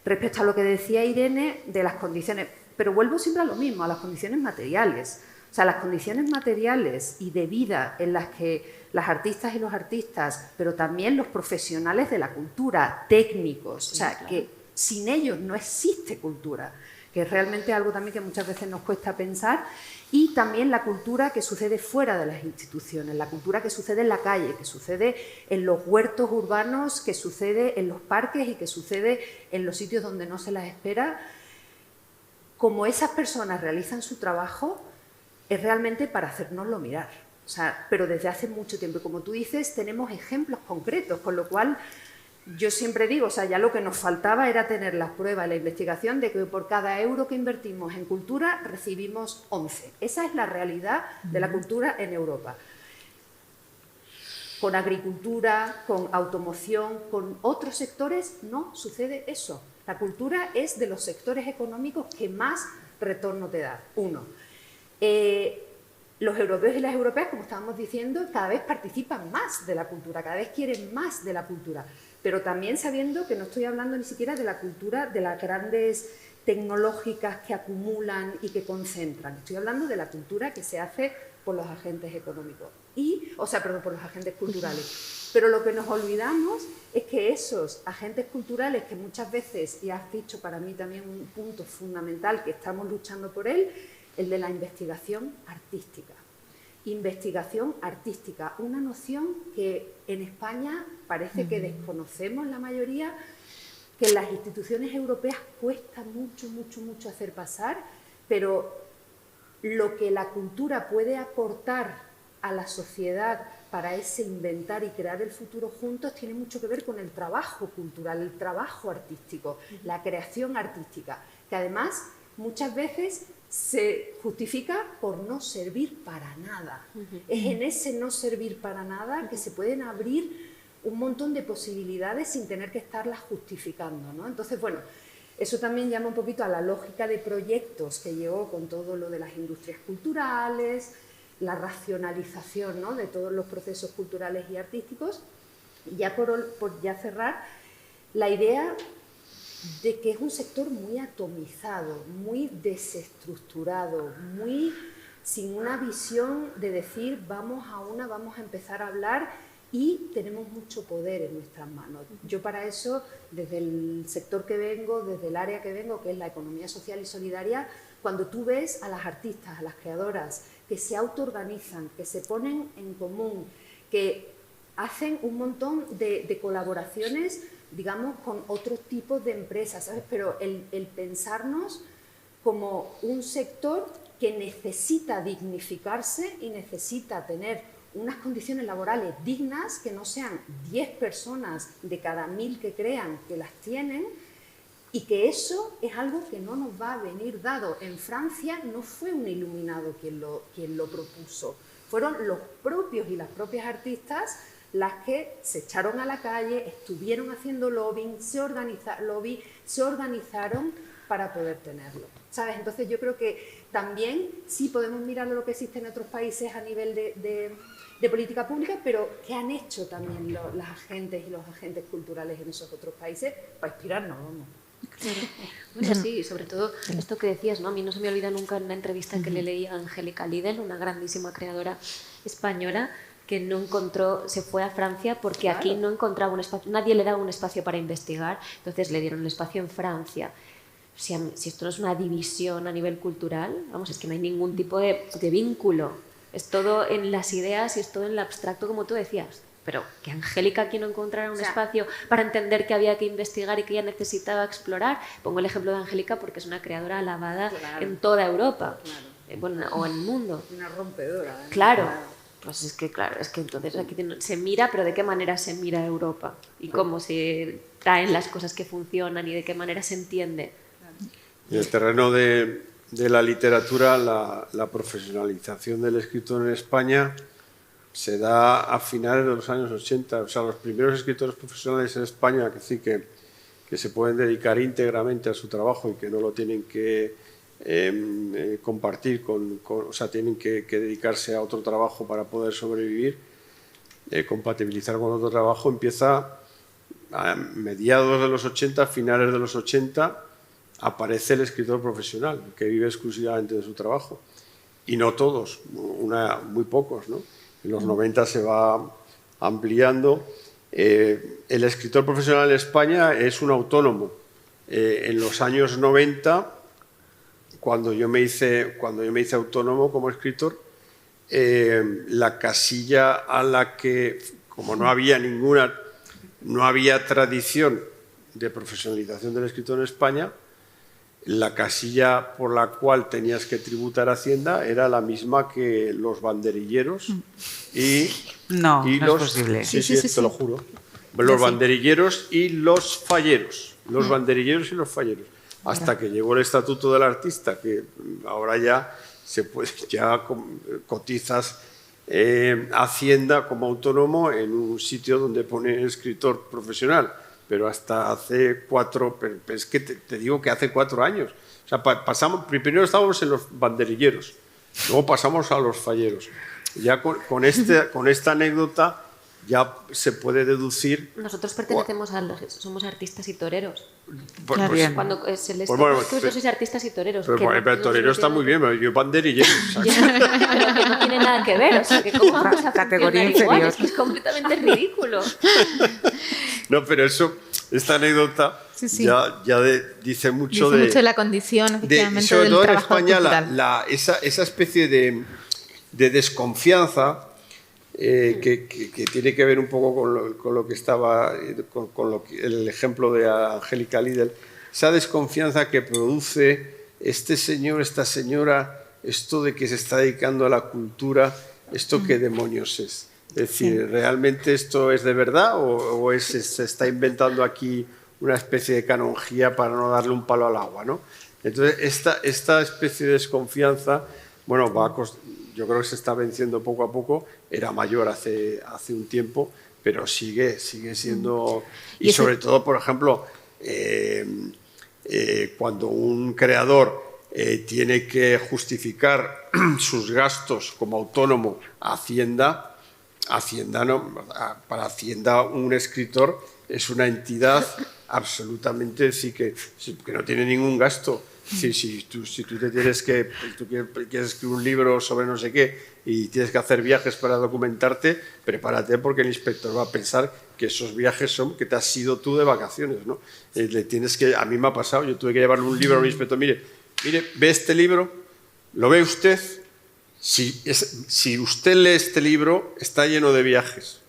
Respecto a lo que decía Irene de las condiciones, pero vuelvo siempre a lo mismo, a las condiciones materiales. O sea, las condiciones materiales y de vida en las que las artistas y los artistas, pero también los profesionales de la cultura, técnicos, o sea, claro, que sin ellos no existe cultura, que es realmente algo también que muchas veces nos cuesta pensar, y también la cultura que sucede fuera de las instituciones, la cultura que sucede en la calle, que sucede en los huertos urbanos, que sucede en los parques y que sucede en los sitios donde no se las espera. Como esas personas realizan su trabajo, es realmente para hacérnoslo mirar. O sea, pero desde hace mucho tiempo. Y como tú dices, tenemos ejemplos concretos, con lo cual yo siempre digo, o sea, ya lo que nos faltaba era tener las pruebas, la investigación de que por cada euro que invertimos en cultura recibimos 11. Esa es la realidad de la cultura en Europa. Con agricultura, con automoción, con otros sectores no sucede eso. La cultura es de los sectores económicos que más retorno te da. Uno. Los europeos y las europeas, como estábamos diciendo, cada vez participan más de la cultura, cada vez quieren más de la cultura, pero también sabiendo que no estoy hablando ni siquiera de la cultura de las grandes tecnológicas que acumulan y que concentran, estoy hablando de la cultura que se hace por los agentes económicos, por los agentes culturales. Pero lo que nos olvidamos es que esos agentes culturales, que muchas veces, y has dicho para mí también un punto fundamental que estamos luchando por él, el de la investigación artística. Investigación artística, una noción que en España parece que desconocemos la mayoría, que en las instituciones europeas cuesta mucho hacer pasar, pero lo que la cultura puede aportar a la sociedad para ese inventar y crear el futuro juntos tiene mucho que ver con el trabajo cultural, el trabajo artístico, la creación artística, que además muchas veces se justifica por no servir para nada. Es en ese no servir para nada que se pueden abrir un montón de posibilidades sin tener que estarlas justificando, ¿no? Entonces, bueno, eso también llama un poquito a la lógica de proyectos que llegó con todo lo de las industrias culturales, la racionalización, ¿no?, de todos los procesos culturales y artísticos. Ya por ya cerrar, la idea de que es un sector muy atomizado, muy desestructurado, muy sin una visión de decir vamos a empezar a hablar y tenemos mucho poder en nuestras manos. Yo para eso, desde el sector que vengo, desde el área que vengo, que es la economía social y solidaria, cuando tú ves a las artistas, a las creadoras, que se autoorganizan, que se ponen en común, que hacen un montón de colaboraciones, digamos, con otros tipos de empresas, ¿sabes? Pero el pensarnos como un sector que necesita dignificarse y necesita tener unas condiciones laborales dignas, que no sean 10 personas de cada 1000 que crean que las tienen, y que eso es algo que no nos va a venir dado. En Francia no fue un iluminado quien lo propuso, fueron los propios y las propias artistas las que se echaron a la calle, estuvieron haciendo lobbying, se organizaron para poder tenerlo, ¿sabes? Entonces yo creo que también sí podemos mirar lo que existe en otros países a nivel de política pública, pero ¿qué han hecho también las agentes y los agentes culturales en esos otros países para inspirarnos? Vamos. Claro. Bueno, sí, sobre todo esto que decías, ¿no? A mí no se me olvida nunca una entrevista que le leí a Angélica Lidl, una grandísima creadora española, que no encontró, se fue a Francia porque aquí no encontraba un espacio, nadie le daba un espacio para investigar, entonces le dieron el espacio en Francia. Si esto no es una división a nivel cultural, vamos, es que no hay ningún tipo de vínculo, es todo en las ideas y es todo en lo abstracto, como tú decías. Pero que Angélica aquí no encontrara un espacio para entender que había que investigar y que ella necesitaba explorar. Pongo el ejemplo de Angélica porque es una creadora alabada en toda Europa, bueno, o en el mundo. Una rompedora. Claro. Pues es que entonces aquí se mira, pero ¿de qué manera se mira Europa? Y cómo se traen las cosas que funcionan y de qué manera se entiende. En el terreno de la literatura, la profesionalización del escritor en España se da a finales de los años 80. O sea, los primeros escritores profesionales en España, que sí que se pueden dedicar íntegramente a su trabajo y que no lo tienen que compartir o sea, tienen que dedicarse a otro trabajo para poder sobrevivir, compatibilizar con otro trabajo, empieza a mediados de los 80, finales de los 80, aparece el escritor profesional, que vive exclusivamente de su trabajo. Y no todos, muy pocos, ¿no? En los 90 se va ampliando. El escritor profesional en España es un autónomo. En los años 90, cuando yo me hice autónomo como escritor, la casilla a la que, como no había tradición de profesionalización del escritor en España, la casilla por la cual tenías que tributar a Hacienda era la misma que los banderilleros y no es posible. Sí, te lo juro. Los banderilleros y los falleros. Los banderilleros y los falleros. Hasta que llegó el Estatuto del Artista, que ahora ya cotizas Hacienda como autónomo en un sitio donde pone escritor profesional. Pero hasta hace 4, es que te digo que hace 4 años. O sea, primero estábamos en los banderilleros, luego pasamos a los falleros. Ya con esta anécdota ya se puede deducir... Nosotros pertenecemos somos artistas y toreros. Cuando se les vosotros sois artistas y toreros. Pero torero está muy bien, pero yo banderillero. Pero que no tiene nada que ver, o sea, que cómo vamos a categoría inferior. Igual, es que es completamente ridículo. No, pero esta anécdota ya dice mucho de la condición, efectivamente, sobre del todo en trabajo España, esa especie de desconfianza que tiene que ver un poco con lo que estaba, el ejemplo de Angélica Lidl, esa desconfianza que produce este señor, esta señora, esto de que se está dedicando a la cultura, ¿esto qué demonios es? Es decir, ¿realmente esto es de verdad o se está inventando aquí una especie de canonjía para no darle un palo al agua, ¿no? Entonces, esta especie de desconfianza, bueno, yo creo que se está venciendo poco a poco. Era mayor hace un tiempo, pero sigue siendo... Y sobre todo, por ejemplo, cuando un creador tiene que justificar sus gastos como autónomo a Hacienda para Hacienda un escritor es una entidad absolutamente, sí, que no tiene ningún gasto. Si tú quieres escribir un libro sobre no sé qué y tienes que hacer viajes para documentarte, prepárate porque el inspector va a pensar que esos viajes son que te has ido tú de vacaciones, ¿no? A mí me ha pasado, yo tuve que llevarle un libro a un inspector, mire, Mire, ve este libro, lo ve usted. Si usted lee este libro, está lleno de viajes.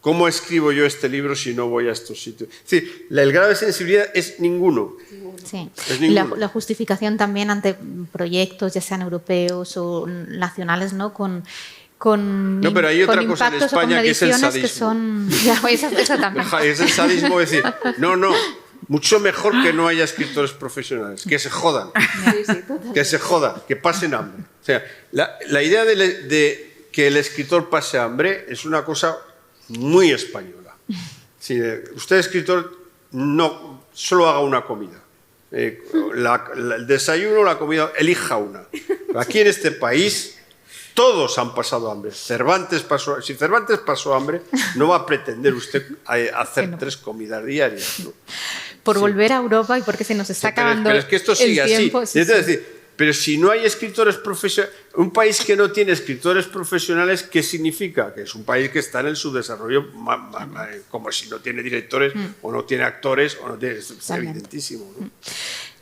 ¿Cómo escribo yo este libro si no voy a estos sitios? Es decir, el grado de sensibilidad es ninguno. Sí. Es ninguno. La justificación también ante proyectos, ya sean europeos o nacionales, ¿no? Con no, pero hay otra cosa en España que es el sadismo. Que son, ya, eso también. Es el sadismo, es decir, no, mucho mejor que no haya escritores profesionales, que se jodan, que se jodan, que pasen hambre. O sea, la idea de que el escritor pase hambre es una cosa muy española. Si usted, escritor, no solo haga una comida. El desayuno, la comida, elija una. Aquí en este país todos han pasado hambre. Si Cervantes pasó hambre, no va a pretender usted hacer 3 comidas diarias, ¿no? Por volver a Europa y porque se nos está acabando pero es que esto sigue el tiempo. Así. Es decir, pero si no hay escritores profesionales, un país que no tiene escritores profesionales, ¿qué significa? Que es un país que está en el subdesarrollo, como si no tiene directores o no tiene actores, o no tiene, es evidentísimo, ¿no?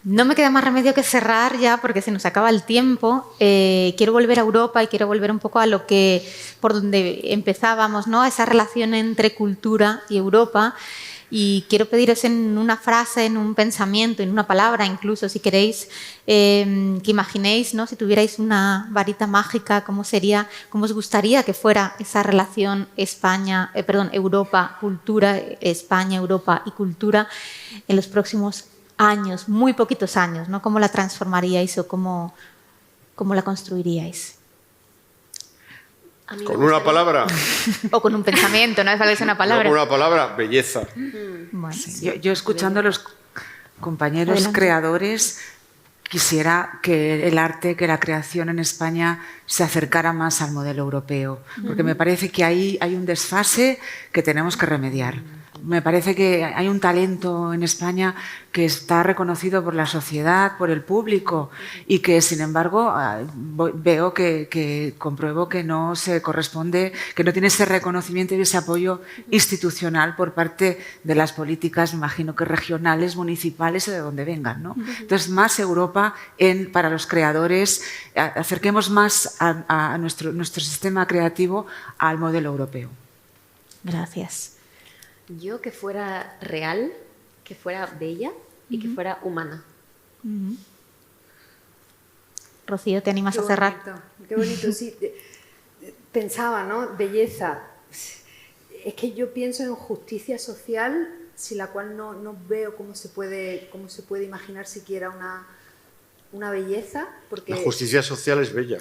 No me queda más remedio que cerrar ya porque se nos acaba el tiempo. Quiero volver a Europa y quiero volver un poco a lo que, por donde empezábamos, ¿no? A esa relación entre cultura y Europa. Y quiero pediros en una frase, en un pensamiento, en una palabra, incluso si queréis, que imaginéis, ¿no? Si tuvierais una varita mágica, cómo os gustaría que fuera esa relación Europa, cultura, España, Europa y cultura en los próximos años, muy poquitos años, ¿no? ¿Cómo la transformaríais o cómo la construiríais? ¿Con una palabra? O con un pensamiento, no hace falta una palabra. No, con una palabra, belleza. Bueno, yo escuchando a los compañeros Adelante. Creadores, quisiera que el arte, que la creación en España se acercara más al modelo europeo, porque me parece que ahí hay un desfase que tenemos que remediar. Me parece que hay un talento en España que está reconocido por la sociedad, por el público, y que, sin embargo, veo compruebo que no se corresponde, que no tiene ese reconocimiento y ese apoyo institucional por parte de las políticas, me imagino que regionales, municipales o de donde vengan, ¿no? Entonces, más Europa para los creadores, acerquemos más a nuestro sistema creativo al modelo europeo. Gracias. Yo que fuera real, que fuera bella y que fuera humana. Rocío, ¿te animas a cerrar? Qué bonito, sí. Pensaba, ¿no? Belleza. Es que yo pienso en justicia social, sin la cual no veo cómo se puede imaginar siquiera una belleza. Porque la justicia social es bella.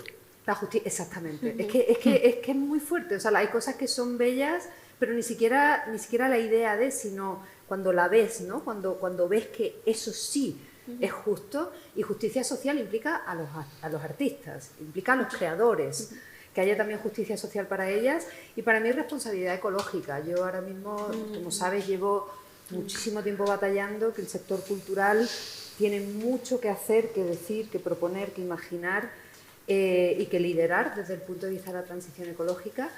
Exactamente. Es que es muy fuerte. O sea, hay cosas que son bellas, pero ni siquiera la idea sino cuando la ves, ¿no? Cuando ves que eso sí es justo, y justicia social implica a los artistas, implica a los creadores, que haya también justicia social para ellas, y para mí responsabilidad ecológica. Yo ahora mismo, como sabes, llevo muchísimo tiempo batallando, que el sector cultural tiene mucho que hacer, que decir, que proponer, que imaginar y que liderar desde el punto de vista de la transición ecológica.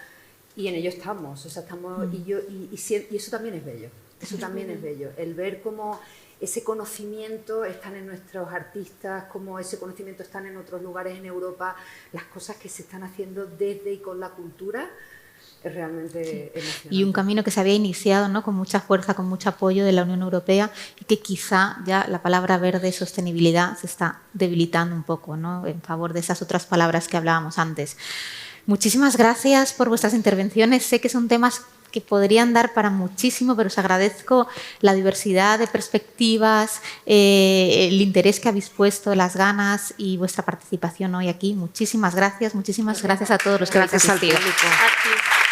Y en ello estamos, y eso también es bello, el ver cómo ese conocimiento están en nuestros artistas, cómo ese conocimiento están en otros lugares en Europa, las cosas que se están haciendo desde y con la cultura, es realmente emocionante. Y un camino que se había iniciado, ¿no? Con mucha fuerza, con mucho apoyo de la Unión Europea, y que quizá ya la palabra verde, sostenibilidad, se está debilitando un poco, ¿no? En favor de esas otras palabras que hablábamos antes. Muchísimas gracias por vuestras intervenciones. Sé que son temas que podrían dar para muchísimo, pero os agradezco la diversidad de perspectivas, el interés que habéis puesto, las ganas y vuestra participación hoy aquí. Muchísimas gracias a todos los que habéis asistido. Gracias al público.